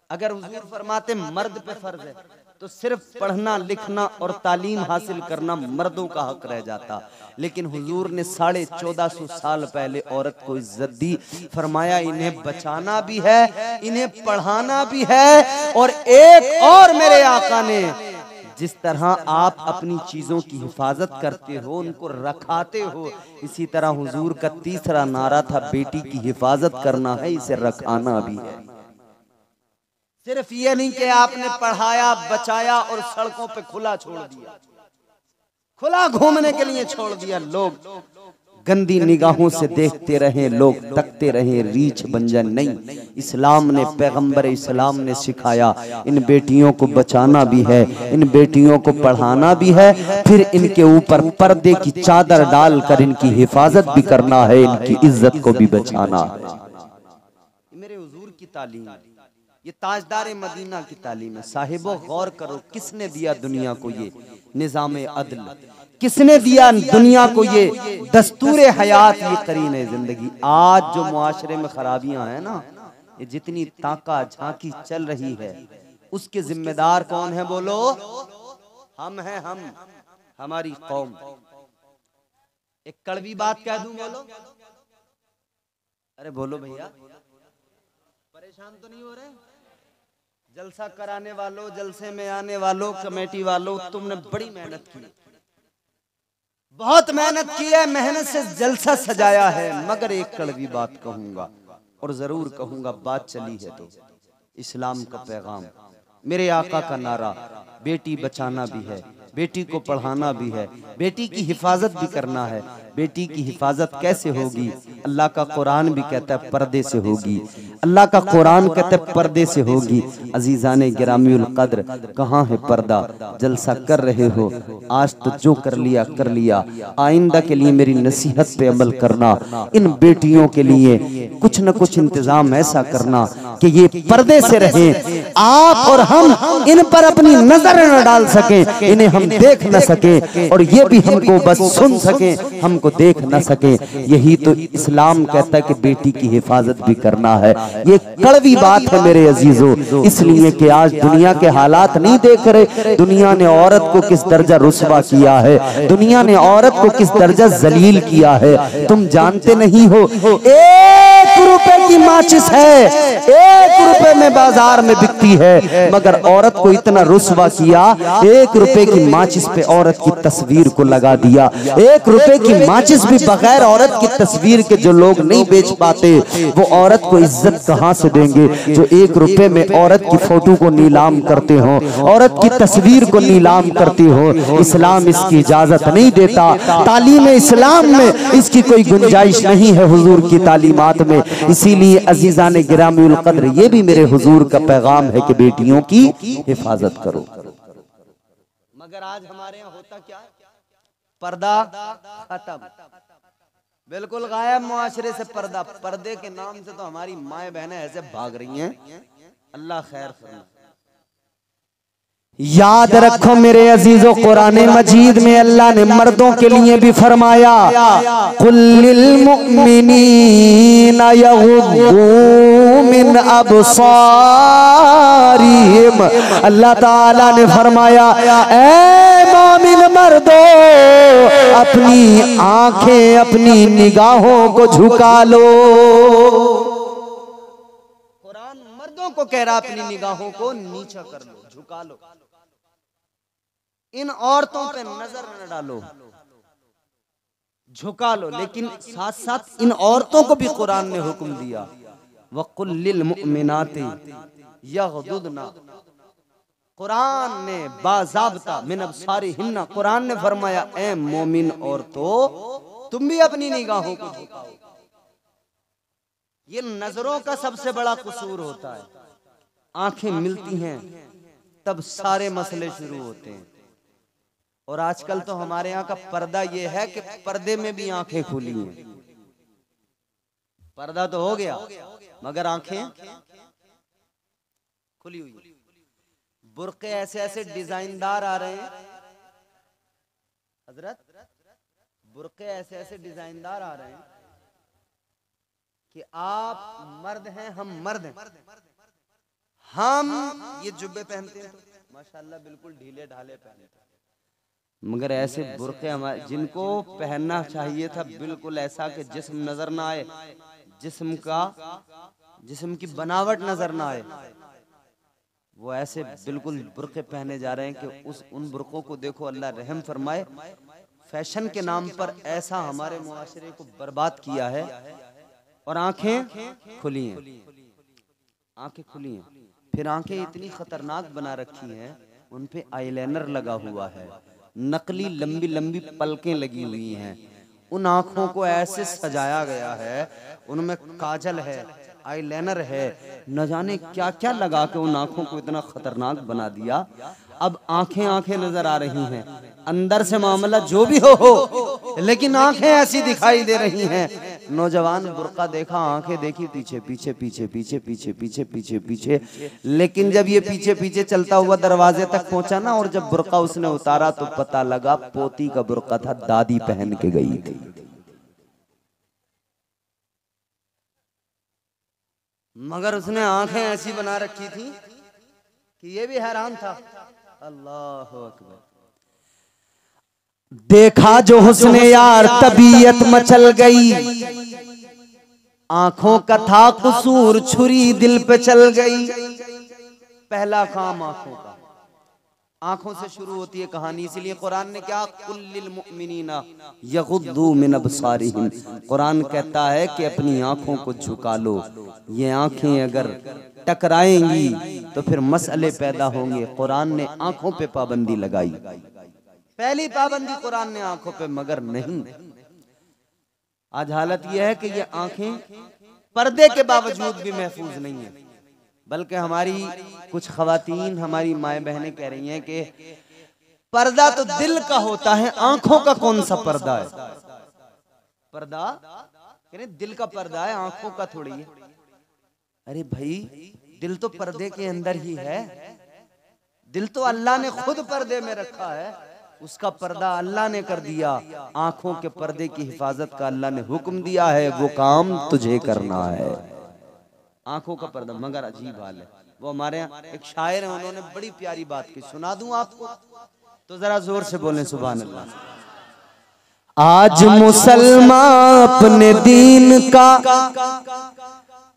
अगर हुजूर फरमाते मर्द पे फर्ज है तो सिर्फ पढ़ना लिखना और तालीम हासिल करना मर्दों का हक रह जाता। लेकिन हुजूर ने 1450 साल पहले औरत को इज्जत दी, फरमाया इन्हें बचाना भी है, इन्हें पढ़ाना भी है। और एक और मेरे आका ने जिस तरह आप अपनी चीजों की हिफाजत करते हो, उनको रखाते हो, इसी तरह हुजूर का तीसरा नारा था बेटी की हिफाजत करना है, इसे रखाना भी है। सिर्फ ये नहीं कि आपने पढ़ाया बचाया और सड़कों पे खुला छोड़ दिया, खुला घूमने के लिए छोड़ दिया। लोग गंदी निगाहों से देखते रहे, लोग तकते रहे, रीछ बन जाए। नहीं, इस्लाम ने, पैगंबर इस्लाम ने सिखाया इन बेटियों को बचाना भी है, इन बेटियों को पढ़ाना भी है, फिर इनके ऊपर पर्दे की चादर डालकर इनकी हिफाजत भी करना है, इनकी इज्जत को भी बचाना है। मेरे हुजूर की तालीम, ये ताजदार मदीना की तालीम है। साहिबो गौर करो, किसने दिया दुनिया को ये निज़ाम अदल, किसने दिया दुनिया को ये दस्तूर हयात, ये करीने जिंदगी। आज जो मुआशरे में खराबियां हैं ना, ये जितनी ताका झांकी चल रही है, उसके जिम्मेदार कौन है बोलो? हम हैं, हम, हमारी कौम। एक कड़वी बात कह दूं, बोलो, अरे बोलो भैया, परेशान तो नहीं हो रहे? जलसा कराने वालों, जलसे में आने वालों, कमेटी वालों, तुमने बड़ी मेहनत की, बहुत मेहनत की है, मेहनत से जलसा सजाया है। मगर एक कड़वी बात कहूंगा, और जरूर कहूंगा, बात चली है तो इस्लाम का पैगाम, मेरे आका का नारा, बेटी बचाना भी है, बेटी को पढ़ाना भी है, बेटी की हिफाजत भी करना है। बेटी की हिफाजत कैसे होगी? अल्लाह का कुरान भी कहता है पर्दे से होगी, अल्लाह का कुरान कहता है पर्दे से होगी। अजीजाने गिरामीउल कद्र, कहाँ है पर्दा? जलसा कर रहे हो, आज तो जो कर लिया कर लिया, आइंदा के लिए मेरी नसीहत पे अमल करना। इन बेटियों के लिए कुछ न कुछ इंतजाम ऐसा करना कि ये पर्दे से रहें, आप और हम इन पर अपनी नजर न डाल सकें, इन्हें हम देख न सके, और ये भी हमको बस सुन सके, हमको देख न सके। यही तो इस्लाम कहता है कि बेटी की हिफाजत भी करना है। ये कड़वी बात है मेरे अजीजों, इसलिए कि आज दुनिया के हालात नहीं देख रहे, दुनिया ने औरत को किस दर्जा रुस्वा किया है, दुनिया ने औरत को किस दर्जा जलील किया है, तुम जानते नहीं हो। 1 रुपए की माचिस है, 1 रुपए में बाजार में बिकती है, मगर औरत को इतना रुस्वा किया, 1 रुपए की माचिस पे औरत की तस्वीर को लगा दिया। 1 रुपए की माचिस भी बगैर औरत की तस्वीर के जो लोग नहीं बेच पाते, वो औरत को इज्जत कहां से देंगे? जो 1 रुपए में औरत की फोटो को नीलाम करते हो, औरत की तस्वीर को नीलाम करते हो, इस्लाम इसकी इजाजत नहीं देता। तालीम इस्लाम में इसकी कोई गुंजाइश नहीं है, हुजूर की तालीमात में। इसीलिए अजीजाने गिरामीउल कद्र, ये भी मेरे हुजूर का पैगाम है कि बेटियों की हिफाजत करो। मगर आज हमारे यहाँ होता क्या है? पर्दा खत्म, बिल्कुल गायब मुआशरे से पर्दा। पर्दे के नाम से तो हमारी माए बहनें ऐसे भाग रही हैं, अल्लाह खैर करे। याद रखो मेरे अजीजों, कुरान मजीद में अल्लाह ने मर्दों के लिए भी फरमाया, कुल्लिल मुमिनीना यग़ुद्दू मिन अब्सारिहिम। अल्लाह ताला ने फरमाया, ऐ मोमिन मर्दो, अपनी आंखें, अपनी निगाहों को झुका लो। कुरान मर्दों को कह रहा अपनी निगाहों को नीचा कर लो, झुका लो, इन औरतों पे नजर न डालो, झुका लो। लेकिन साथ साथ इन औरतों को भी कुरान ने हुक्म दिया, वकुल्लिल मुमिनाति यग़दुदना। कुरान ने बाज़ाब्ता मिन अब्सारिहिन्ना, कुरान ने फरमाया, ए मोमिन औरतों, तुम भी अपनी निगाहों को झुकाओ। ये नजरों का सबसे बड़ा कसूर होता है। आंखें मिलती हैं तब सारे मसले शुरू होते हैं। और आजकल तो हमारे यहाँ का पर्दा ये है कि पर्दे में भी आंखें खुली हैं। पर्दा तो हो गया मगर आंखें खुली हुई। बुर्के ऐसे ऐसे डिजाइनदार आ रहे हैं हजरत, बुर्के ऐसे ऐसे डिजाइनदार आ रहे हैं कि आप मर्द हैं, हम मर्द हैं, हम ये जुब्बे पहनते हैं तो माशाल्लाह बिल्कुल ढीले ढाले पहनते हैं, मगर ऐसे बुर्के हमारे जिनको पहनना चाहिए था बिल्कुल ऐसा कि जिस्म नजर ना आए, जिस्म की बनावट नजर ना आए, वो ऐसे बिल्कुल बुर्के पहने जा रहे हैं कि उन बुर्कों को देखो, अल्लाह रहम फरमाए। फैशन के नाम पर ऐसा हमारे मुआशरे को बर्बाद किया है। और आंखें खुली हैं, आंखें खुली हैं, फिर आंखें इतनी खतरनाक बना रखी हैं, उन पे आईलाइनर लगा हुआ है, नकली लंबी लंबी पलकें लगी हुई हैं, उन आंखों को ऐसे सजाया गया है, उनमें काजल है, आईलाइनर है, न जाने क्या क्या लगा के उन आंखों को इतना खतरनाक बना दिया। अब आंखें आंखें नजर आ रही हैं, अंदर से मामला जो भी हो लेकिन आंखें ऐसी दिखाई दे रही हैं। नौजवान बुर्का देखा, आंखें देखी, पीछे पीछे पीछे पीछे पीछे पीछे पीछे पीछे, लेकिन जब ये पीछे पीछे चलता हुआ दरवाजे तक पहुंचा ना, और जब बुर्का उसने उतारा तो पता लगा पोती का बुर्का था, दादी पहन के गई थी। मगर उसने आंखें ऐसी बना रखी थी कि ये भी हैरान था। अल्लाह अकबर। देखा जो हुस्ने यार तबीयत मचल गई, आंखों का था कसूर, छुरी दिल पे चल गई। पहला काम आंखों का, आंखों से शुरू होती है कहानी, इसलिए कुरान ने क्या, कुल्लिल मुमिनीना यगुद्दू मिन अबसारिहिम, कुरान कहता है कि अपनी आंखों को झुका लो। ये आंखें अगर टकराएंगी तो फिर मसले पैदा होंगे। कुरान ने आंखों पे पाबंदी लगाई, पहली पाबंदी कुरान ने आंखों पे, मगर नहीं। आज हालत यह है कि ये आंखें पर्दे के बावजूद भी महफूज नहीं है, बल्कि हमारी कुछ खवातीन, हमारी माए बहनें कह रही हैं कि पर्दा तो दिल का होता है, आंखों का कौन सा पर्दा है? पर्दा कह रहे दिल का पर्दा है, आंखों का थोड़ी है। अरे भाई, दिल तो पर्दे के अंदर ही है, दिल तो अल्लाह ने खुद पर्दे में रखा है, उसका पर्दा अल्लाह ने कर दिया। आंखों के पर्दे की हिफाजत का अल्लाह ने हुक्म दिया है, वो काम तुझे करना है, आंखों का पर्दा। मगर अजीब हाल है, वो हमारे यहाँ एक शायर है, उन्होंने बड़ी प्यारी बात की, सुना दूं आपको? तो जरा जोर से बोलें सुभान अल्लाह। आज मुसलमान अपने दीन का,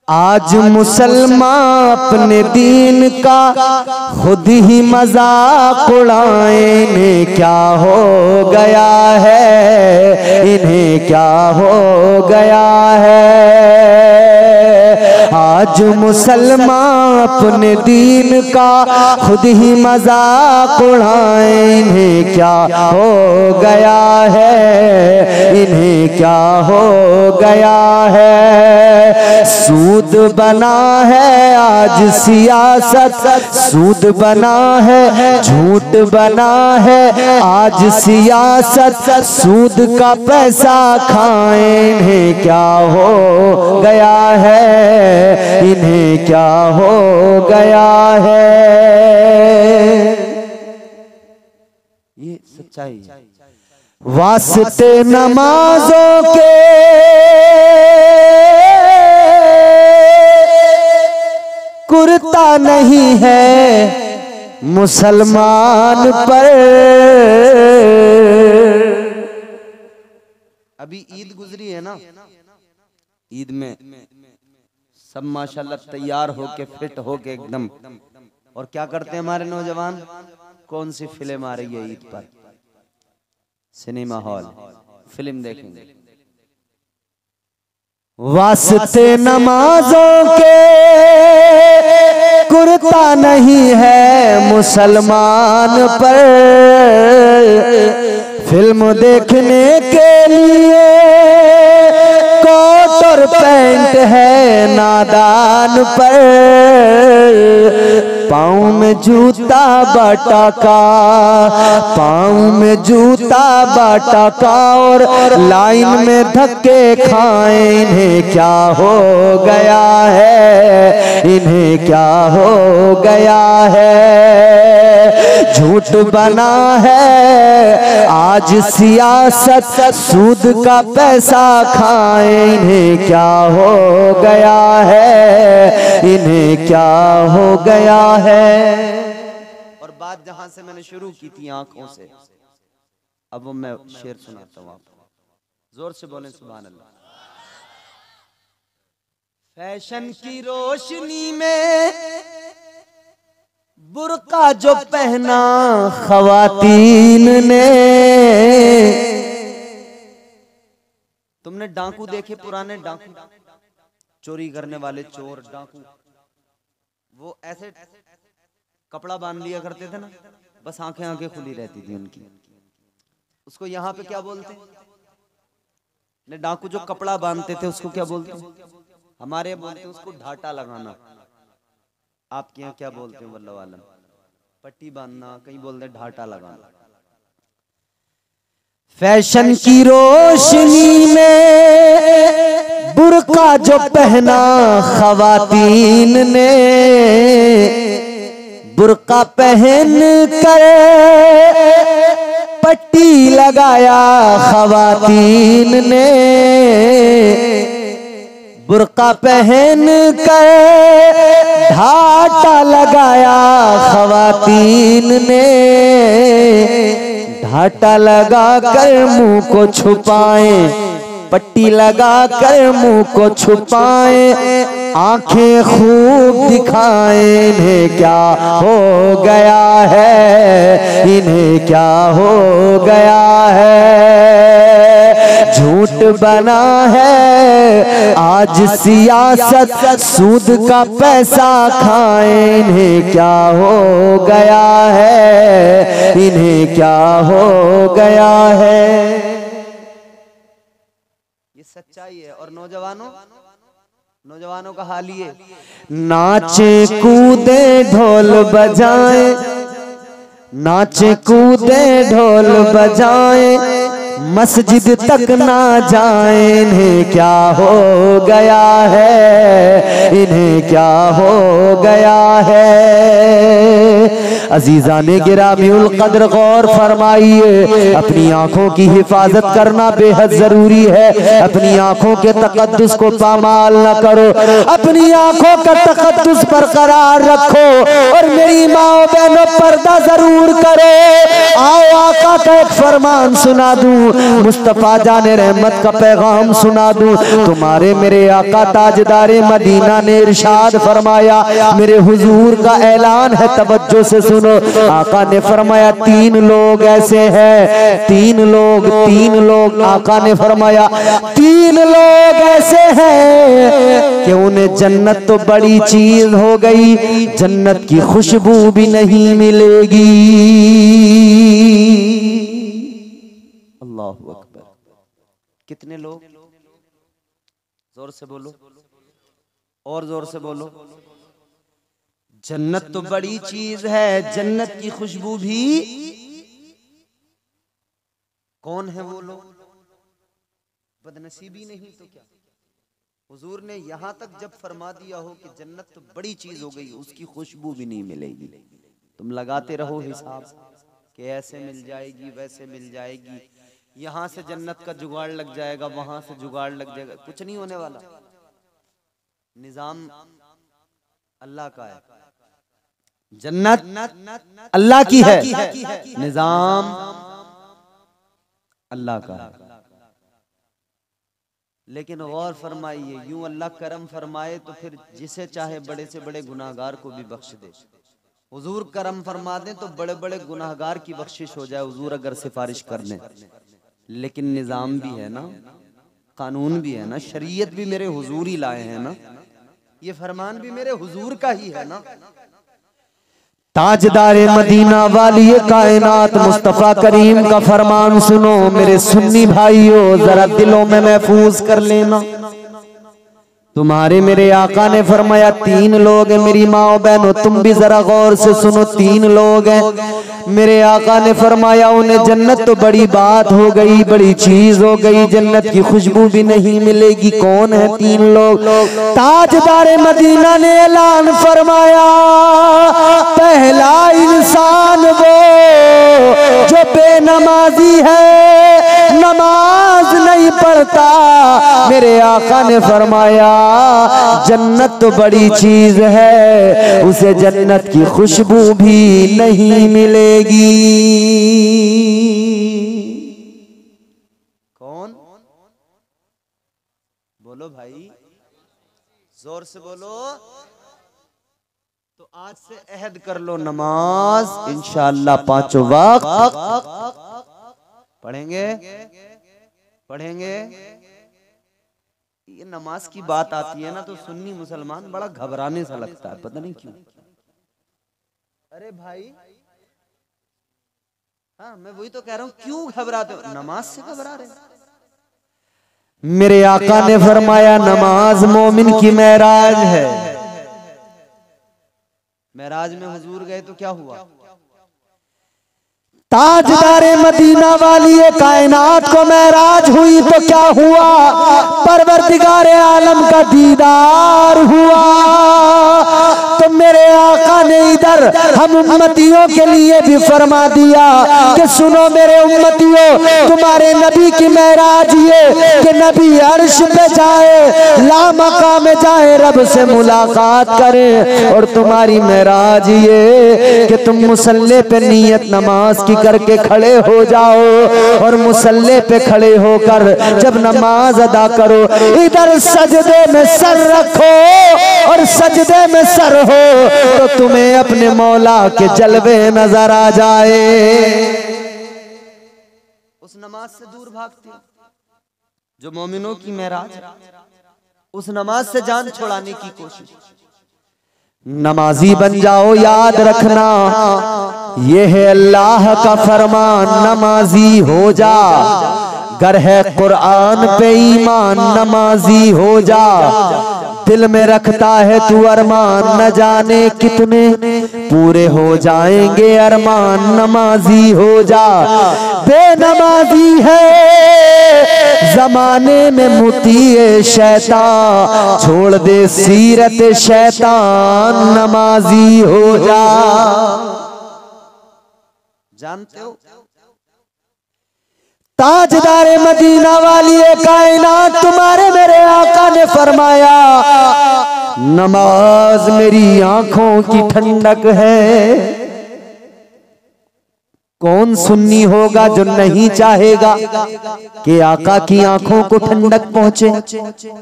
आज मुसलमान अपने दीन का खुद ही मजाक उड़ाए, इन्हें क्या हो गया है, इन्हें क्या हो गया है। आज मुसलमान अपने दीन का खुद ही मजाक उड़ाए, इन्हें क्या हो गया है, इन्हें क्या हो गया है। सूद बना है आज सियासत, सूद बना है, झूठ बना है आज सियासत, सूद का पैसा खाएं, इन्हें क्या हो गया है, इन्हें क्या हो गया है। ये सच्चाई है। वास्ते नमाजों के कुर्ता नहीं है मुसलमान पर। अभी ईद गुजरी है ना, ईद में सब माशाल्लाह तैयार होके फिट होके एकदम, और क्या करते हैं हमारे नौजवान, कौन सी फिल्म आ रही है ईद पर, सिनेमा हॉल फिल्म देखेंगे। वास्ते नमाजों के कुर्ता नहीं है मुसलमान पर, फिल्म देखने के लिए कोट और पैंट है नादान पर। पाँव में जूता बाटा का, पाँव में जूता बाटा का और लाइन में धक्के खाए। इन्हें क्या हो गया है, इन्हें क्या हो गया है। झूठ बना है आज सियासत, सूद का पैसा खाए। इन्हें क्या हो गया है, इन्हें क्या हो गया है। और बात जहां से मैंने शुरू की थी आंखों से, अब वो मैं शेर सुनाता हूँ आपको, जोर से बोलें सुभान अल्लाह। फैशन की रोशनी में बुर्का जो पहना खवातीन ने। तुमने डाकू देखे, पुराने डाकू, चोरी करने वाले चोर डाकू, वो ऐसे कपड़ा बांध लिया करते थे ना, बस आंखें आंखें खुली रहती थी उनकी। उसको यहाँ पे क्या बोलते हैं? डाकू जो कपड़ा बांधते थे उसको क्या बोलते हैं? हमारे बोलते हैं उसको ढाटा लगाना। आपके यहाँ क्या बोलते हैं? वल्लाह आलम। पट्टी बांधना, कहीं बोलते हैं ढाटा लगाना। फैशन की रोशनी में बुर्का जो पहना खवातीन ने, बुर्का पहन कर पट्टी लगाया खवातीन ने, बुर्का पहन कर ढाटा लगाया खवातीन ने। ढाटा लगा कर मुंह को छुपाए, पट्टी लगा कर मुंह को छुपाए, आंखें खूब दिखाए। इन्हें क्या हो गया है, इन्हें क्या हो गया है। झूठ बना है आज सियासत, सूद का पैसा खाए। इन्हें क्या हो गया है, इन्हें क्या हो गया है। ये सच्चाई है। और नौजवानों का हाल ये, नाचे कूदे ढोल बजाए, नाचे कूदे ढोल बजाए, मस्जिद तक ना जाए। इन्हें क्या हो गया है, इन्हें क्या हो गया है। अजीज़ाने गिरामीउल कद्र गौर फरमाइए, अपनी आंखों की हिफाजत करना बेहद जरूरी है। अपनी आंखों के तकद्दुस को पामाल न करो, अपनी आंखों का तकद्दुस बरकरार रखो। और मेरी माओ बहनों, पर्दा जरूर करो। आओ आका का एक फरमान सुना दूं, मुस्तफा जाने रहमत का पैगाम सुना दूं। तुम्हारे मेरे आका ताजदारे मदीना ने इरशाद फरमाया, मेरे हुजूर का ऐलान है, तवज्जो से सुनो। आका ने फरमाया, तीन लोग ऐसे हैं, तीन लोग आका ने फरमाया, तीन लोग ऐसे हैं कि उन्हें जन्नत तो बड़ी चीज हो गई, जन्नत की खुशबू भी नहीं मिलेगी। अल्लाहु अकबर। कितने लोग? जोर से बोलो, और जोर से बोलो। जन्नत तो बड़ी चीज है, जन्नत की खुशबू भी। कौन है वो लोग? बदनसीबी नहीं तो क्या? हुजूर ने यहां तक जब फरमा दिया हो कि जन्नत तो बड़ी चीज हो गई, उसकी खुशबू भी नहीं मिलेगी। तुम लगाते रहो हिसाब कि ऐसे मिल जाएगी, वैसे मिल जाएगी, यहां से जन्नत का जुगाड़ लग जाएगा, वहां से जुगाड़ लग जाएगा, कुछ नहीं होने वाला। निजाम अल्लाह का है, जन्नत अल्लाह की है, निजाम अल्लाह का है। लेकिन गौर फरमाइए, यूं अल्लाह करम फरमाए तो फिर जिसे चाहे बड़े से बड़े गुनाहगार को भी बख्श दे। हुजूर करम फरमा दें तो बड़े बड़े गुनाहगार की बख्शिश हो जाए, हुजूर अगर सिफारिश कर दें। लेकिन निजाम भी है ना, कानून भी है ना, शरीयत भी मेरे हुजूर ही लाए हैं ना, ये फरमान भी मेरे हुजूर का ही है ना। ताजदारे मदीना वाली कायनात मुस्तफा करीम का फरमान सुनो मेरे सुन्नी भाइयों, जरा दिलों में महफूज कर लेना। तुम्हारे मेरे आका ने फरमाया 3 लोग हैं। मेरी माँ और बहनों तुम भी जरा गौर से सुनो, 3 लोग हैं। मेरे आका ने फरमाया उन्हें जन्नत तो बड़ी बात हो गई, बड़ी चीज हो गई, जन्नत की खुशबू भी नहीं मिलेगी। कौन है 3 लोग? ताजदारे मदीना ने ऐलान फरमाया पहला इंसान वो जो बेनमाजी है, नमाज नहीं पढ़ता। मेरे आका ने फरमाया जन्नत तो बड़ी चीज है, उसे जन्नत की खुशबू भी नहीं मिलेगी। कौन? बोलो भाई, जोर से बोलो। तो आज से अहद कर लो, नमाज इंशाअल्लाह 5 वक्त पढ़ेंगे पढ़ेंगे। ये नमाज की बात आती है ना तो सुन्नी मुसलमान बड़ा घबराने सा लगता है, पता नहीं क्यों। अरे भाई, हाँ मैं वही तो कह रहा हूँ, क्यों घबराते हो? नमाज से घबरा रहे। मेरे आका ने फरमाया नमाज मोमिन की मेराज है। मेराज में हुजूर गए तो क्या हुआ? ताजदारे मदीना वाली कायनात को मेराज हुई तो क्या हुआ? परवरदिगारे आलम का दीदार हुआ। तो मेरे आका ने इधर हम उम्मतियों के लिए भी फरमा दिया कि सुनो मेरे उम्मतियों, तुम्हारे नबी की मेराज ये कि नबी अर्श पे जाए, लामका में जाए, रब से मुलाकात करे। और तुम्हारी मेराज ये कि तुम मुसल्ले पे नियत नमाज की करके खड़े हो जाओ और मुसल्ले पे खड़े होकर जब नमाज अदा करो, इधर सजदे में सर रखो और सजदे में सर हो तो तुम्हें अपने मौला के जलवे नजर आ जाए। उस नमाज से दूर भागते हो जो मोमिनों की मेराज, उस नमाज से जान छुड़ाने की कोशिश। नमाजी बन जाओ, याद रखना ये है अल्लाह का फरमान, नमाजी हो जा। गर है कुरान पे ईमान, नमाजी हो जा। दिल में रखता है तू अरमान, न जाने कितने पूरे हो जाएंगे अरमान, नमाजी हो जा। बेनमाजी है जमाने में मुतीए शैतान, छोड़ दे सीरत शैतान, नमाजी हो जा। जानते हो ताजदारे मदीना वाली कायनात तुम्हारे मेरे आका ने फरमाया नमाज मेरी आंखों की ठंडक है। कौन सुन्नी होगा जो नहीं चाहेगा कि आका की आंखों को ठंडक पहुंचे?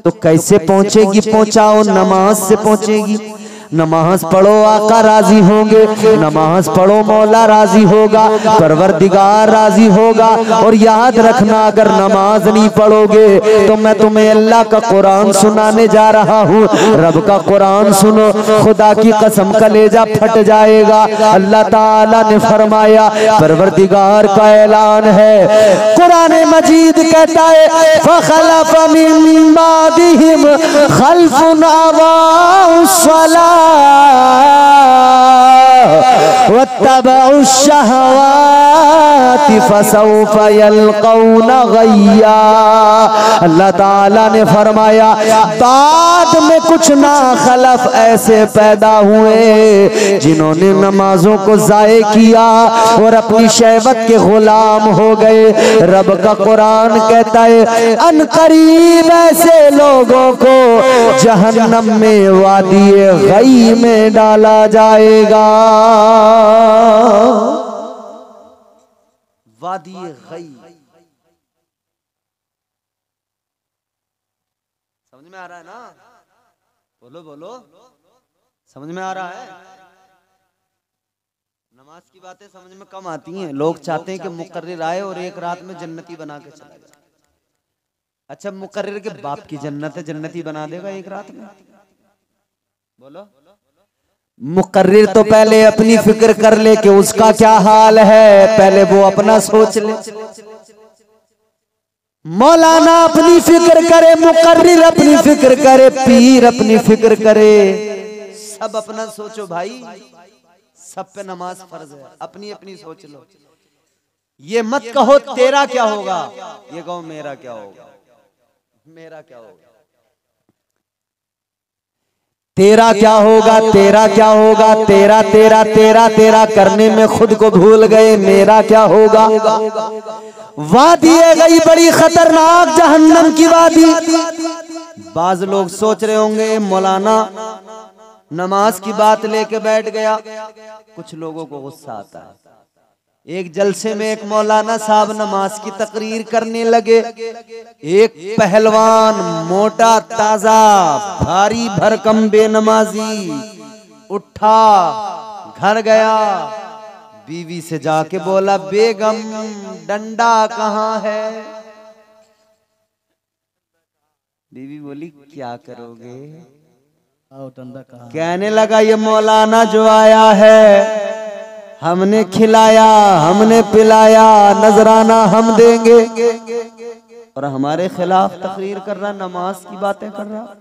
तो कैसे पहुंचेगी? पहुंचाओ, नमाज से पहुंचेगी। नमाज पढ़ो, आका राजी होंगे। नमाज पढ़ो, मौला राजी होगा, परवरदिगार राजी होगा। और याद रखना अगर नमाज नहीं पढ़ोगे तो मैं तुम्हें अल्लाह का कुरान सुनाने जा रहा हूँ। रब का कुरान सुनो, खुदा की कसम कलेजा फट जाएगा। अल्लाह ताला ने फरमाया, परवरदिगार का ऐलान है, कुरान मजीद कहता है फखलफ मिन बादिहिम खल्फुन अदाउस सलाह वत्तबउ शहवाति फसौफ यल्कौन गय्या। अल्लाह ताला ने फरमाया बाद में कुछ ना खलफ ऐसे पैदा हुए जिन्होंने नमाजों को जाये किया और अपनी शहवत के गुलाम हो गए। रब का कुरान कहता है अनकरीब ऐसे लोगों को जहन्नम में वादिए गई में डाला जाएगा। वादिए गई, समझ में आ रहा है ना? बोलो बोलो, समझ में आ रहा है? नमाज की बातें समझ में कम आती हैं। लोग चाहते हैं कि मुकर्रिर आए और एक रात में जन्नती बना के चला जाए। अच्छा, मुकर्रिर के बाप की जन्नत है, जन्नती बना देगा एक रात में? बोलो। मुकर्रिर तो पहले अपनी फिक्र कर ले कि उसका क्या हाल है, पहले वो अपना सोच ले। मौलाना अपनी फिक्र करे, मुकर्रिर अपनी फिक्र करे, पीर अपनी फिक्र करे, सब अपना सोचो भाई। सब पे नमाज फर्ज है, अपनी अपनी सोच लो। ये मत कहो तेरा क्या होगा, ये कहो मेरा क्या होगा। मेरा क्या होगा, तेरा क्या होगा, तेरा क्या होगा। तेरा तेरा तेरा तेरा करने में खुद को भूल गए, मेरा क्या होगा। वादी है गई बड़ी खतरनाक, जहन्नम की वादी। बाज लोग सोच रहे होंगे मौलाना नमाज की बात लेके बैठ गया। कुछ लोगों को गुस्सा आता है। एक जलसे में एक मौलाना साहब नमाज की तकरीर करने लगे। एक पहलवान मोटा ताजा भारी भरकम बेनमाजी उठा, घर गया, बीवी से जाके बोला, बेगम डंडा कहाँ है। बीवी बोली, क्या करोगे। कहने लगा, ये मौलाना जो आया है हमने खिलाया, हमने पिलाया, नजराना हम देंगे, और हमारे खिलाफ तकरीर कर रहा, नमाज की बातें कर रहा।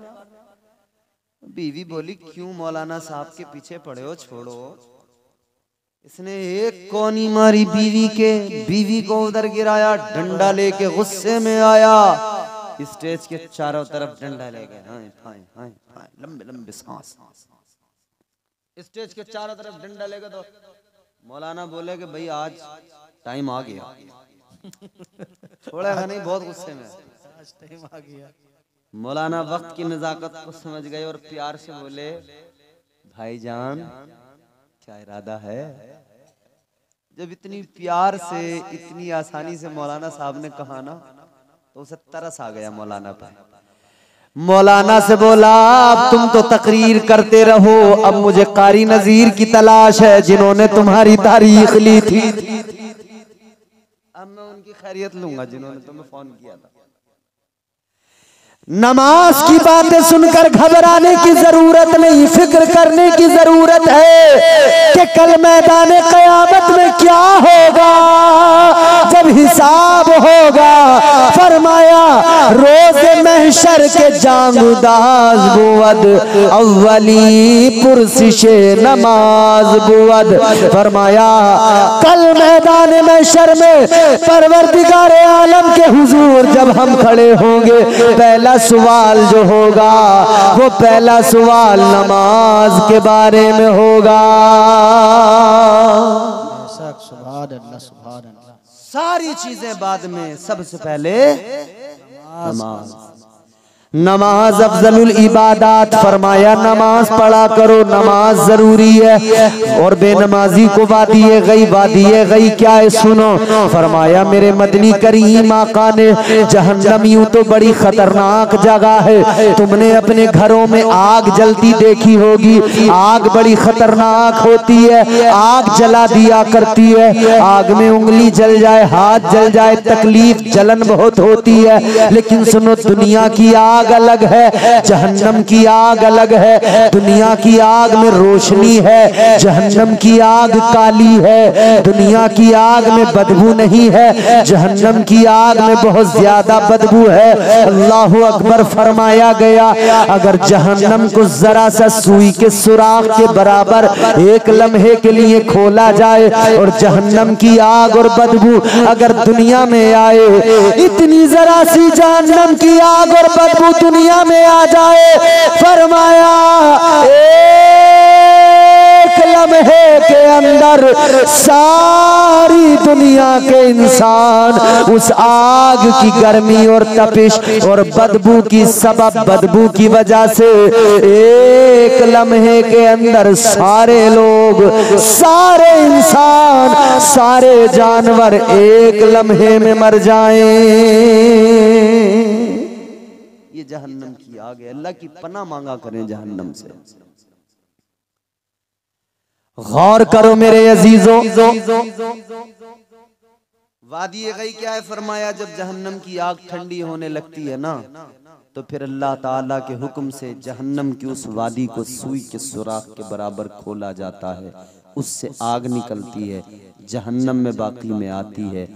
बीवी बोली, क्यों मौलाना साहब के पीछे पड़े हो, छोड़ो। इसने एक कोनी मारी बीवी के, बीवी को उधर गिराया, डंडा लेके गुस्से में आया, स्टेज के चारों तरफ डंडा ले गए, लंबे लंबे सांस। स्टेज के चारों तरफ डंडा लेगा तो मौलाना बोले कि भाई आज टाइम आ गया। छोड़ेगा नहीं, बहुत गुस्से में, आज टाइम आ गया। मौलाना वक्त की नजाकत को समझ गए और प्यार से बोले, भाईजान क्या इरादा है। जब इतनी प्यार से इतनी आसानी से मौलाना साहब ने कहा ना, तो उसे तरस आ गया मौलाना पर। मौलाना से बोला, अब तुम तो तकरीर करते रहो, अब मुझे कारी नजीर की तलाश है जिन्होंने तुम्हारी तारीख ली थी। अब मैं उनकी खैरियत लूंगा जिन्होंने तुम्हें फोन किया था। नमाज की बातें सुनकर घबराने की जरूरत नहीं, फिक्र करने की जरूरत है कि कल मैदान क़यामत में क्या होगा जब हिसाब होगा। फरमाया, रोज़ महशर के जांगुदाज बुवद, अव्वली पुरसिशे नमाज बुवद। फरमाया, कल मैदान महशर में परवरदिगार आलम के हुजूर जब हम खड़े होंगे, पहला सवाल जो होगा वो पहला सवाल नमाज के बारे में होगा। सारी चीजें बाद में, सबसे पहले नमाज। नमाज अफजलुल इबादात। फरमाया, नमाज पढ़ा करो, नमाज जरूरी है। और बेनमाजी को वादिये गई, वादिये गई क्या है सुनो। फरमाया, मेरे मदनी करीम आका ने, जहन्नम यूं तो बड़ी खतरनाक जगह है, तुमने अपने घरों में आग जलती देखी होगी। आग बड़ी खतरनाक होती है, आग जला दिया करती है। आग में उंगली जल जाए, हाथ जल जाए, तकलीफ जलन बहुत होती है। लेकिन सुनो, दुनिया की आग अलग है, जहन्नम की आग अलग है। दुनिया की आग में रोशनी है, जहन्नम की आग काली है। दुनिया की आग में बदबू नहीं है, जहन्नम की आग में बहुत ज्यादा बदबू है। अल्लाहु अकबर। फरमाया गया, अगर जहन्नम को जरा सा सुई के सुराख के बराबर एक लम्हे के लिए खोला जाए और जहन्नम की आग और बदबू अगर दुनिया में आए, इतनी जरा सी जहन्नम की आग और बदबू दुनिया में आ जाए, फरमाया एक लम्हे के अंदर सारी दुनिया के इंसान उस आग की गर्मी और तपिश और बदबू की सबब, बदबू की वजह से एक लम्हे के अंदर सारे लोग, सारे इंसान, सारे जानवर एक लम्हे में मर जाएं। ये जहन्नम की आग है। अल्लाह की पनाह मांगा करें जहन्नम से। गौर करो मेरे अजीजों, वादी गई क्या है। फरमाया, जब जहन्नम की आग ठंडी होने लगती है ना, तो फिर अल्लाह ताला के हुक्म से जहन्नम की उस वादी को सुई के सुराख के बराबर खोला जाता है। उससे आग निकलती है, जहन्नम में बाकी में आती है।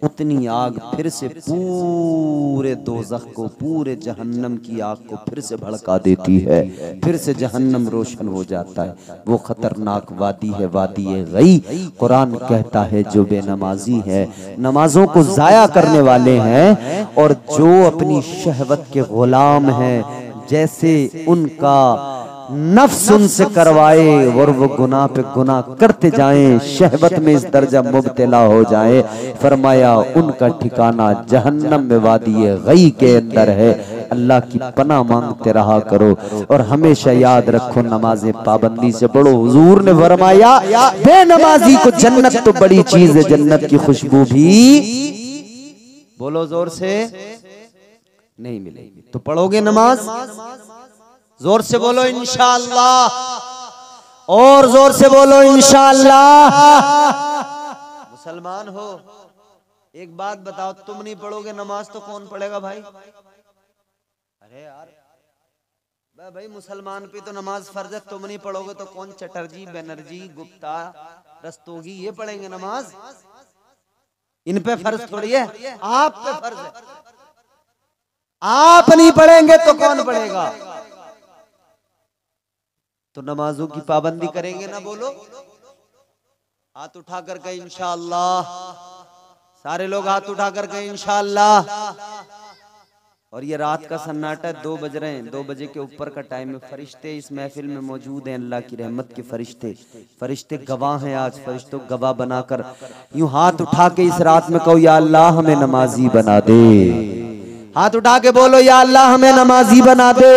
उतनी आग फिर से पूरे दोज़ख को, पूरे जहन्नम की आग को फिर से भड़का देती है, फिर से जहन्नम रोशन हो जाता है। वो खतरनाक वादी है, वादी गई। कुरान कहता है जो बेनमाजी है, नमाजों को जाया करने वाले हैं, और जो अपनी शहवत के गुलाम हैं, जैसे उनका नफ्स उनसे करवाए और वो गुनाह पे गुनाह करते जाएं, शहवत में इस दर्जा मुब्तला हो जाए, फरमाया उनका ठिकाना जहन्नम में वादी गई के अंदर है। अल्लाह की पनाह मांगते रहा करो और हमेशा याद रखो नमाजें पाबंदी से पढ़ो। हुजूर ने फरमाया बेनमाजी को जन्नत तो बड़ी चीज है, जन्नत की खुशबू भी, बोलो जोर से, नहीं मिलेगी। तो पढ़ोगे नमाज, जोर से बोलो इंशाअल्लाह, और जोर से बोलो इंशाअल्लाह। मुसलमान हो, एक बात बताओ, तुम नहीं पढ़ोगे नमाज तो कौन पढ़ेगा भाई? अरे यार भाई, मुसलमान पे तो नमाज फर्ज है, तुम नहीं पढ़ोगे तो कौन? चटर्जी, बनर्जी, गुप्ता, रस्तोगी ये पढ़ेंगे नमाज? इन पे फर्ज थोड़ी है, आप पे फर्ज है। आप नहीं पढ़ेंगे तो कौन पढ़ेगा? तो नमाजों की पाबंदी करेंगे ना, बोलो। हाथ उठाकर कहें इंशाअल्लाह, सारे लोग हाथ उठाकर कहें इंशाअल्लाह। और ये रात का सन्नाटा, 2 बज रहे हैं, 2 बजे के ऊपर का टाइम है। फरिश्ते इस महफिल में मौजूद हैं, अल्लाह की रहमत के फरिश्ते, फरिश्ते गवाह हैं। आज फरिश्तों गवाह बनाकर यूं हाथ उठा के इस रात में कहो या अल्लाह हमें नमाजी बना दे। हाथ उठा के बोलो या अल्लाह हमें नमाजी बना दे,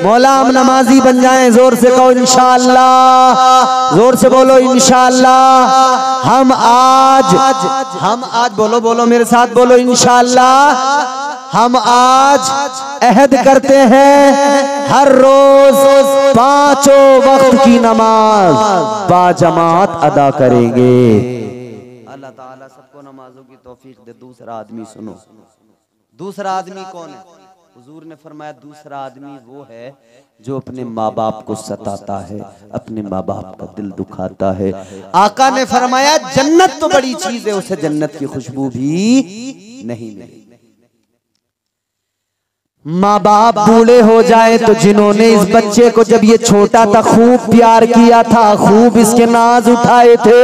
मौला हम नमाजी बन जाएं। जोर से कहो इंशाअल्लाह, जोर से बोलो इंशाअल्लाह। हम आज बोलो बोलो मेरे साथ बोलो इंशाअल्लाह। हम आज अहद करते हैं हर रोज 5 वक्त की नमाज बाजमात अदा करेंगे। अल्लाह ताला सबको नमाजों की तौफीक दे। दूसरा आदमी सुनो, दूसरा आदमी कौन है? हुजूर ने फरमाया दूसरा आदमी वो है जो अपने माँ बाप को सताता है, अपने माँ बाप का दिल दुखाता है। आका ने फरमाया जन्नत तो बड़ी चीज है, उसे जन्नत की खुशबू भी नहीं मिली। माँ बाप बूढ़े हो जाए तो जिन्होंने इस बच्चे को जब ये छोटा था खूब प्यार किया था, खूब इसके नाज उठाए थे,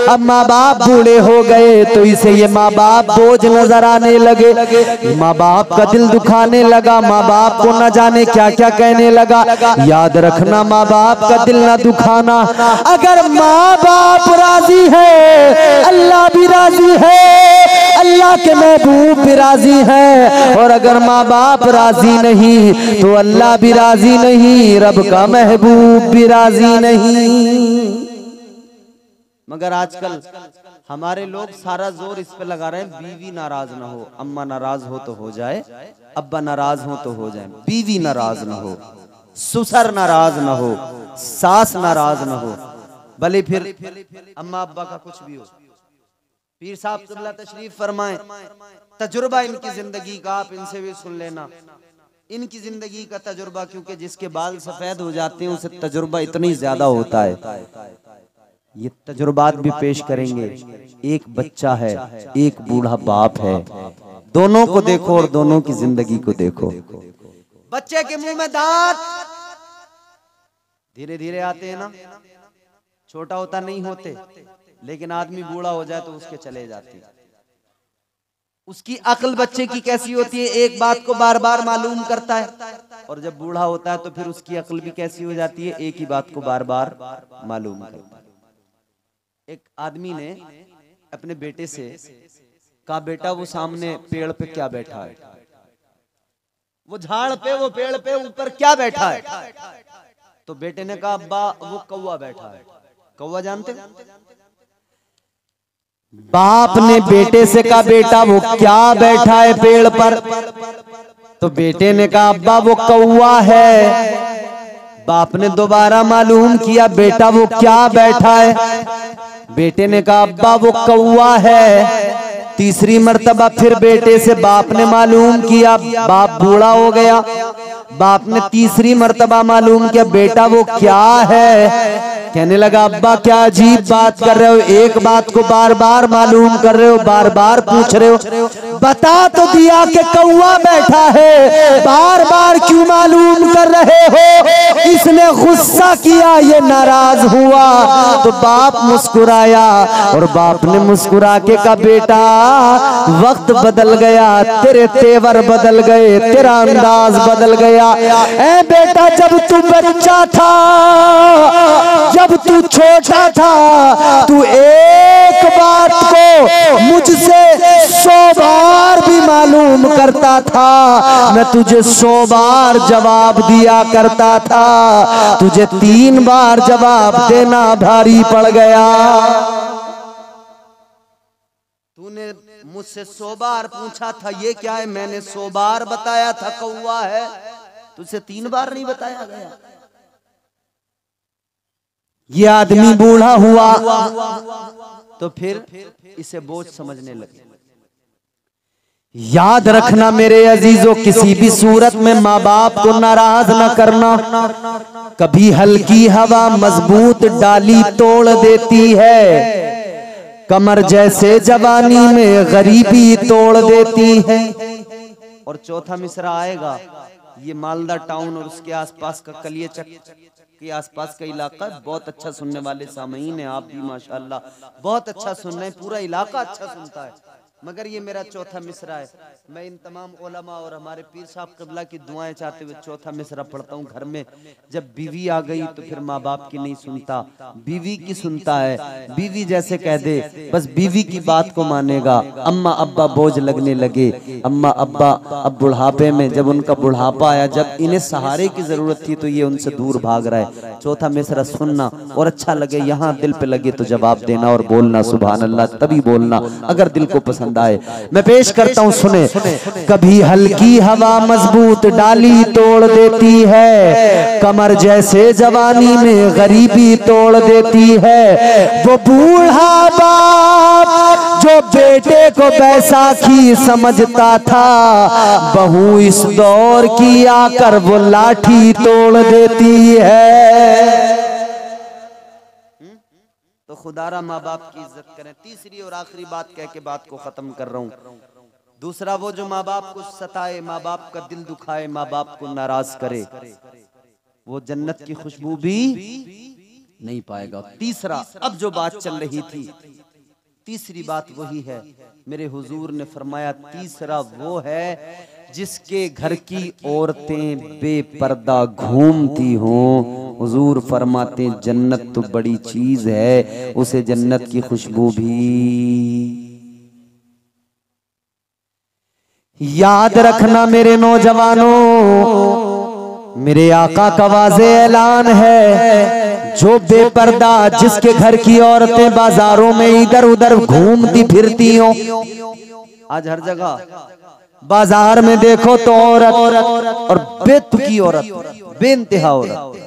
अब माँ बाप बूढ़े हो गए तो इसे ये माँ बाप बोझ नजर आने लगे, माँ बाप का दिल दुखाने लगा, माँ बाप को न जाने क्या क्या कहने लगा। याद रखना माँ बाप का दिल न दुखाना। अगर माँ बाप राजी है अल्लाह भी राजी है, अल्लाह के महबूब भी राजी है, और अगर माँ बाप राजी नहीं तो अल्लाह भी राजी नहीं, रब का महबूब भी राजी नहीं। मगर आजकल हमारे लोग सारा जोर इस पे लगा रहे हैं बीवी नाराज ना हो। अम्मा नाराज हो तो हो जाए, अब्बा नाराज हो तो हो जाए, बीवी नाराज ना हो, ससुर नाराज ना हो, सास नाराज ना हो, भले फिर अम्मा अब्बा का कुछ भी हो। पीर साहब क़िबला तशरीफ फरमाएं, तजुर्बा इनकी जिंदगी का, आप इनसे भी सुन लेना, इनकी जिंदगी का तजुर्बा, क्योंकि जिसके बाल सफेद हो जाते हैं उसे तजुर्बा इतनी ज्यादा होता है। ये तजुर्बात भी पेश करेंगे। एक बच्चा है, एक बूढ़ा बाप है, दोनों को देखो और दोनों की जिंदगी को देखो। बच्चे के मुंह में दांत धीरे धीरे आते हैं ना, छोटा होता नहीं होते, लेकिन आदमी बूढ़ा हो जाए तो उसके चले जाते हैं। उसकी अक्ल बच्चे की कैसी होती है, एक बात को बार बार मालूम करता है, और जब बूढ़ा होता है तो फिर उसकी अक्ल भी कैसी हो जाती है, एक ही बात को बार बार मालूम करता है। एक आदमी ने अपने बेटे से कहा, बेटा वो सामने पेड़ पे क्या बैठा है? वो झाड़ पे, वो पेड़ पे ऊपर क्या बैठा है? तो बेटे ने कहा, अब्बा वो कौवा बैठा है। कौवा जानते? बाप ने बेटे से कहा, बेटा वो क्या बैठा है पेड़ पर? तो बेटे ने कहा, अब्बा वो कौवा है। बाप ने दोबारा मालूम किया, बेटा वो क्या बैठा है? बेटे ने कहा, अब्बा वो कौवा है। तीसरी मर्तबा फिर बेटे से बाप ने मालूम किया, बाप बूढ़ा हो गया, बाप ने तीसरी मर्तबा मालूम किया, बेटा वो क्या है? कहने लगा अब्बा क्या अजीब बात कर रहे हो, एक बात को बार बार मालूम कर रहे हो, बार बार पूछ रहे हो, बता तो दिया कि कौवा बैठा है, बार बार क्यों मालूम कर रहे हो। इसने गुस्सा किया, ये नाराज हुआ तो बाप मुस्कुराया और बाप ने मुस्कुरा के कहा बेटा वक्त बदल गया, तेरे तेवर बदल गए, तेरा अंदाज बदल गया। ऐ बेटा जब तू बच्चा था, जब तू छोटा था, तू एक बात को मुझसे 100 बार भी मालूम करता था, मैं तुझे 100 बार जवाब दिया करता था, तुझे 3 बार जवाब देना भारी पड़ गया। तूने मुझसे 100 बार पूछा था ये क्या है, मैंने 100 बार बताया था कौवा है, तुझसे 3 बार नहीं बताया गया। ये आदमी बूढ़ा हुआ तो फिर इसे बोझ समझने लगे। याद रखना मेरे अजीजों, किसी भी सूरत में माँ बाप को नाराज न करना। कभी हल्की हवा मजबूत डाली तोड़ देती है, कमर जैसे जवानी में गरीबी तोड़ देती है। और चौथा मिसरा आएगा, ये मालदा टाउन और उसके आसपास का कलियाचक के आसपास का इलाका बहुत अच्छा सुनने वाले सामईन हैं, आप भी माशाल्लाह बहुत अच्छा सुन रहे हैं, पूरा इलाका अच्छा सुनता है। मगर ये मेरा चौथा मिसरा है। मैं इन तमाम उलमा और हमारे पीर साहब क़िबला की दुआएं चाहते हुए चौथा मिसरा पढ़ता हूँ। घर में जब बीवी आ गई तो फिर माँ बाप की नहीं सुनता, बीवी की सुनता है। बीवी जैसे कह दे बस बीवी की बात को मानेगा। अम्मा अब्बा बोझ लगने लगे, अम्मा अब्बा अब बुढ़ापे में, जब उनका बुढ़ापा आया, जब इन्हें सहारे की जरूरत थी तो ये उनसे दूर भाग रहा है। चौथा मिसरा सुनना और अच्छा लगे, यहाँ दिल पे लगे तो जवाब देना और बोलना सुभान अल्लाह, तभी बोलना अगर दिल को पसंद आए। मैं पेश करता हूं, सुने। कभी हल्की हवा मजबूत डाली तोड़ देती है, कमर जैसे जवानी में गरीबी तोड़ देती है। वो बूढ़ा बाप जो बेटे को बैसाखी समझता था, बहू इस दौर की आकर वो लाठी तोड़ देती है। तो खुदारा माँ बाप की इज्जत करें। तीसरी और आखिरी बात कह के बात को खत्म कर रहा हूँ। दूसरा, वो जो माँ बाप को सताए, माँ बाप का दिल दुखाए, माँ बाप को नाराज करे, वो जन्नत की खुशबू भी नहीं पाएगा। तीसरा, अब जो बात चल रही थी, तीसरी बात वही है। मेरे हुजूर ने फरमाया तीसरा वो है जिसके घर की औरतें बेपर्दा घूमती हों। हुजूर फरमाते जन्नत तो बड़ी चीज है, उसे जन्नत की खुशबू भी याद रखना। मेरे नौजवानों, मेरे आका का वाज़े ऐलान है, जो बेपर्दा, जिसके घर की औरतें बाजारों में इधर उधर घूमती फिरती हो। आज हर जगह बाजार में देखो तो औरत और बेतुकी औरत, बेइंतहा औरत,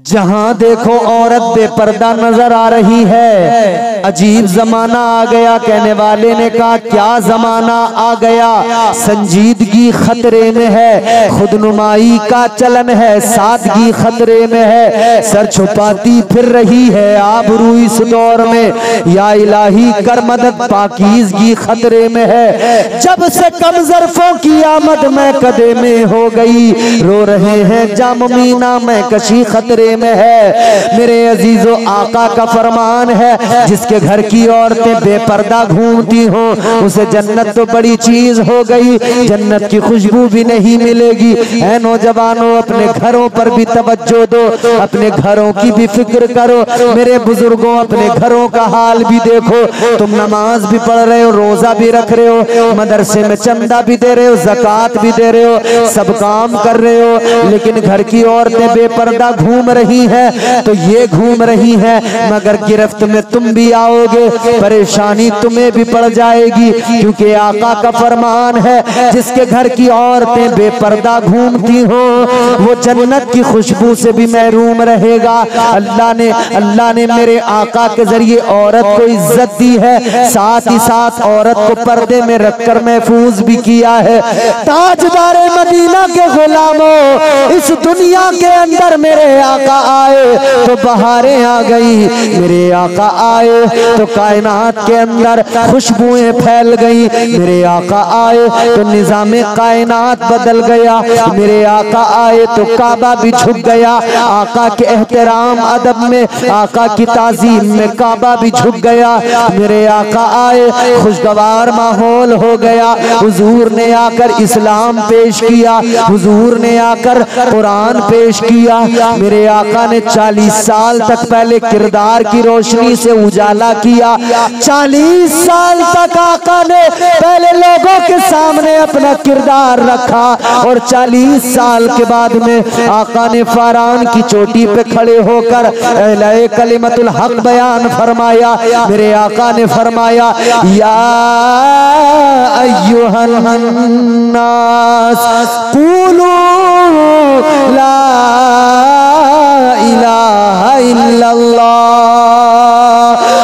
जहां देखो औरत बेपर्दा नजर आ रही है। अजीब जमाना आ गया। कहने वाले ने कहा क्या जमाना आ गया, संजीदगी खतरे में है, खुदनुमाई का चलन है, सादगी खतरे में है, सर छुपाती फिर रही है आबरू इस दौर में। या इलाही कर मदद, पाकीज़गी खतरे में है। जब से कम ज़र्फ़ों की आमद में कदे में हो गई, रो रहे हैं जाममीना में कशी खतरे में है। मेरे अजीजों, आका का फरमान है, जिसके घर की औरतें बेपर्दा घूमती हो उसे जन्नत तो बड़ी चीज हो गई, जन्नत की खुशबू भी नहीं मिलेगी। ऐ नौजवानों, अपने घरों पर भी तवज्जो दो, अपने घरों की भी फिक्र करो। मेरे बुजुर्गों, अपने घरों का हाल भी देखो। तुम नमाज भी पढ़ रहे हो, रोजा भी रख रहे हो, मदरसे में चंदा भी दे रहे हो, ज़कात भी दे रहे हो, सब काम कर रहे हो, लेकिन घर की औरतें बेपर्दा घूम रही हैं। तो ये घूम रही हैं, मगर गिरफ्त में तुम भी आओगे, परेशानी तुम्हें भी पड़ जाएगी। क्योंकि आका का फरमान है, जिसके घर की औरतें बेपर्दा घूमती हो वो जन्नत की खुशबू से भी महरूम रहेगा। अल्लाह ने मेरे आका के जरिए औरत को इज्जत दी है, साथ ही साथ औरत को पर्दे में रखकर महफूज भी किया है। ताजदारे मदीना के गुलामों, इस दुनिया के अंदर मेरे आका आका आए तो बहारें आ गई, मेरे आका आए तो कायनात के अंदर खुशबुएं फैल गई, मेरे आका आए तो निजामे कायनात बदल गया, मेरे आका आए तो काबा भी झुक गया, आका के एहतराम अदब में, आका की ताजीम में काबा भी झुक गया। मेरे आका आए, खुशगवार माहौल हो गया। हुजूर ने आकर इस्लाम पेश किया, हुजूर ने आकर कुरान पेश किया। मेरे आका ने 40 साल तक पहले किरदार की रोशनी से उजाला किया। 40 साल तक आका ने पहले लोगों के सामने अपना किरदार रखा और 40 साल के बाद में आका ने फरान की चोटी पे खड़े होकर अहले कलिमतुल हक बयान फरमाया। मेरे आका ने फरमाया, या अय्युहन नास कुलू ला इलाहा इल्लल्लाह।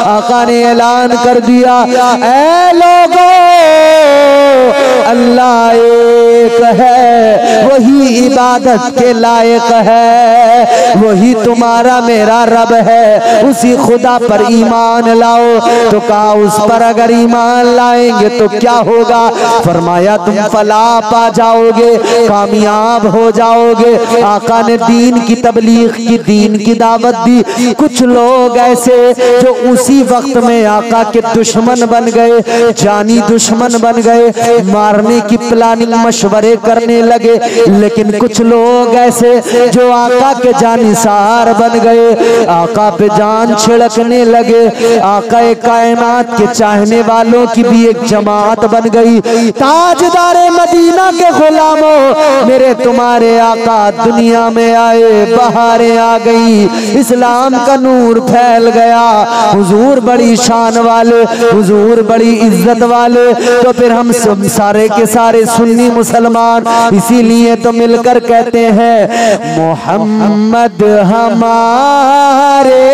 आका ने ऐलान कर दिया, ऐ लोगों, अल्लाह एक है, वही इबादत के लायक है, वही तुम्हारा मेरा रब है, उसी खुदा पर ईमान लाओ। तो कहा, उस पर अगर ईमान लाएंगे तो क्या होगा? फरमाया, तुम फलाह पा जाओगे, कामयाब हो जाओगे। आका ने दीन की तबलीग की, दीन की दावत दी। कुछ लोग ऐसे जो उसी वक्त में आका के दुश्मन बन गए, जानी दुश्मन बन गए, मारने की प्लानिंग मशवरे करने लगे। लेकिन कुछ लोग ऐसे जो आका के जानिसार बन गए, आका पे जान छिड़कने लगे। आका कायनात के चाहने वालों की भी एक जमात बन गई। ताजदारे मदीना के गुलामों, मेरे तुम्हारे आका दुनिया में आए, बहारें आ गई, इस्लाम का नूर फैल गया। हुजूर बड़ी शान वाले, हुजूर बड़ी इज्जत वाले। तो फिर हम सब सारे के सारे सुन्नी मुसलमान इसीलिए तो मिलकर कहते हैं, मोहम्मद हमारे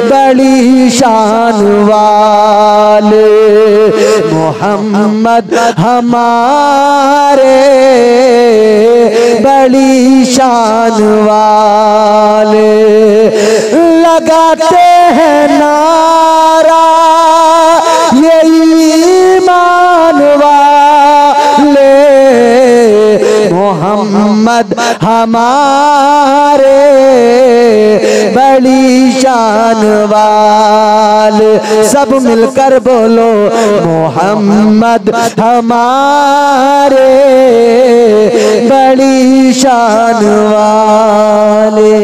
बड़ी शान वाले, मोहम्मद हमारे बड़ी शान वाले। लगाते हैं नारा ये ईमान वाले, मोहम्मद हमारे बड़ी शान वाले। सब मिलकर बोलो, मोहम्मद हमारे बड़ी शान वाले।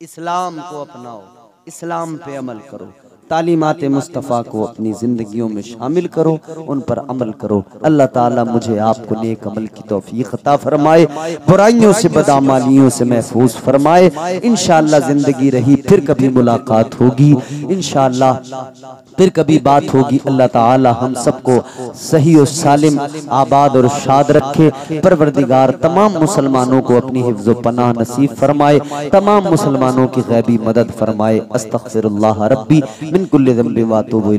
इस्लाम को अपनाओ, इस्लाम पे अमल करो, तालीमात मुस्तफ़ा को अपनी ज़िंदगियों में शामिल करो, उन पर अमल करो। अल्लाह ताला मुझे आपको नेक अमल की तौफीक अता फरमाए, बुराइयों से बदअमालियों से महफूज फरमाए। इंशाअल्लाह ज़िंदगी रही फिर कभी मुलाकात होगी, इंशाअल्लाह फिर कभी बात होगी। अल्लाह ताला हम सबको सही और सालिम, आबाद और शाद रखे। परवरदिगार तमाम मुसलमानों को अपनी हिफ्ज़ व पनाह नसीब फरमाए, तमाम मुसलमानों की गैबी मदद फरमाए। अस्तग़फिरुल्लाह रब्बी मिन कुल्लि ज़ंबि व अतूबु इलैह।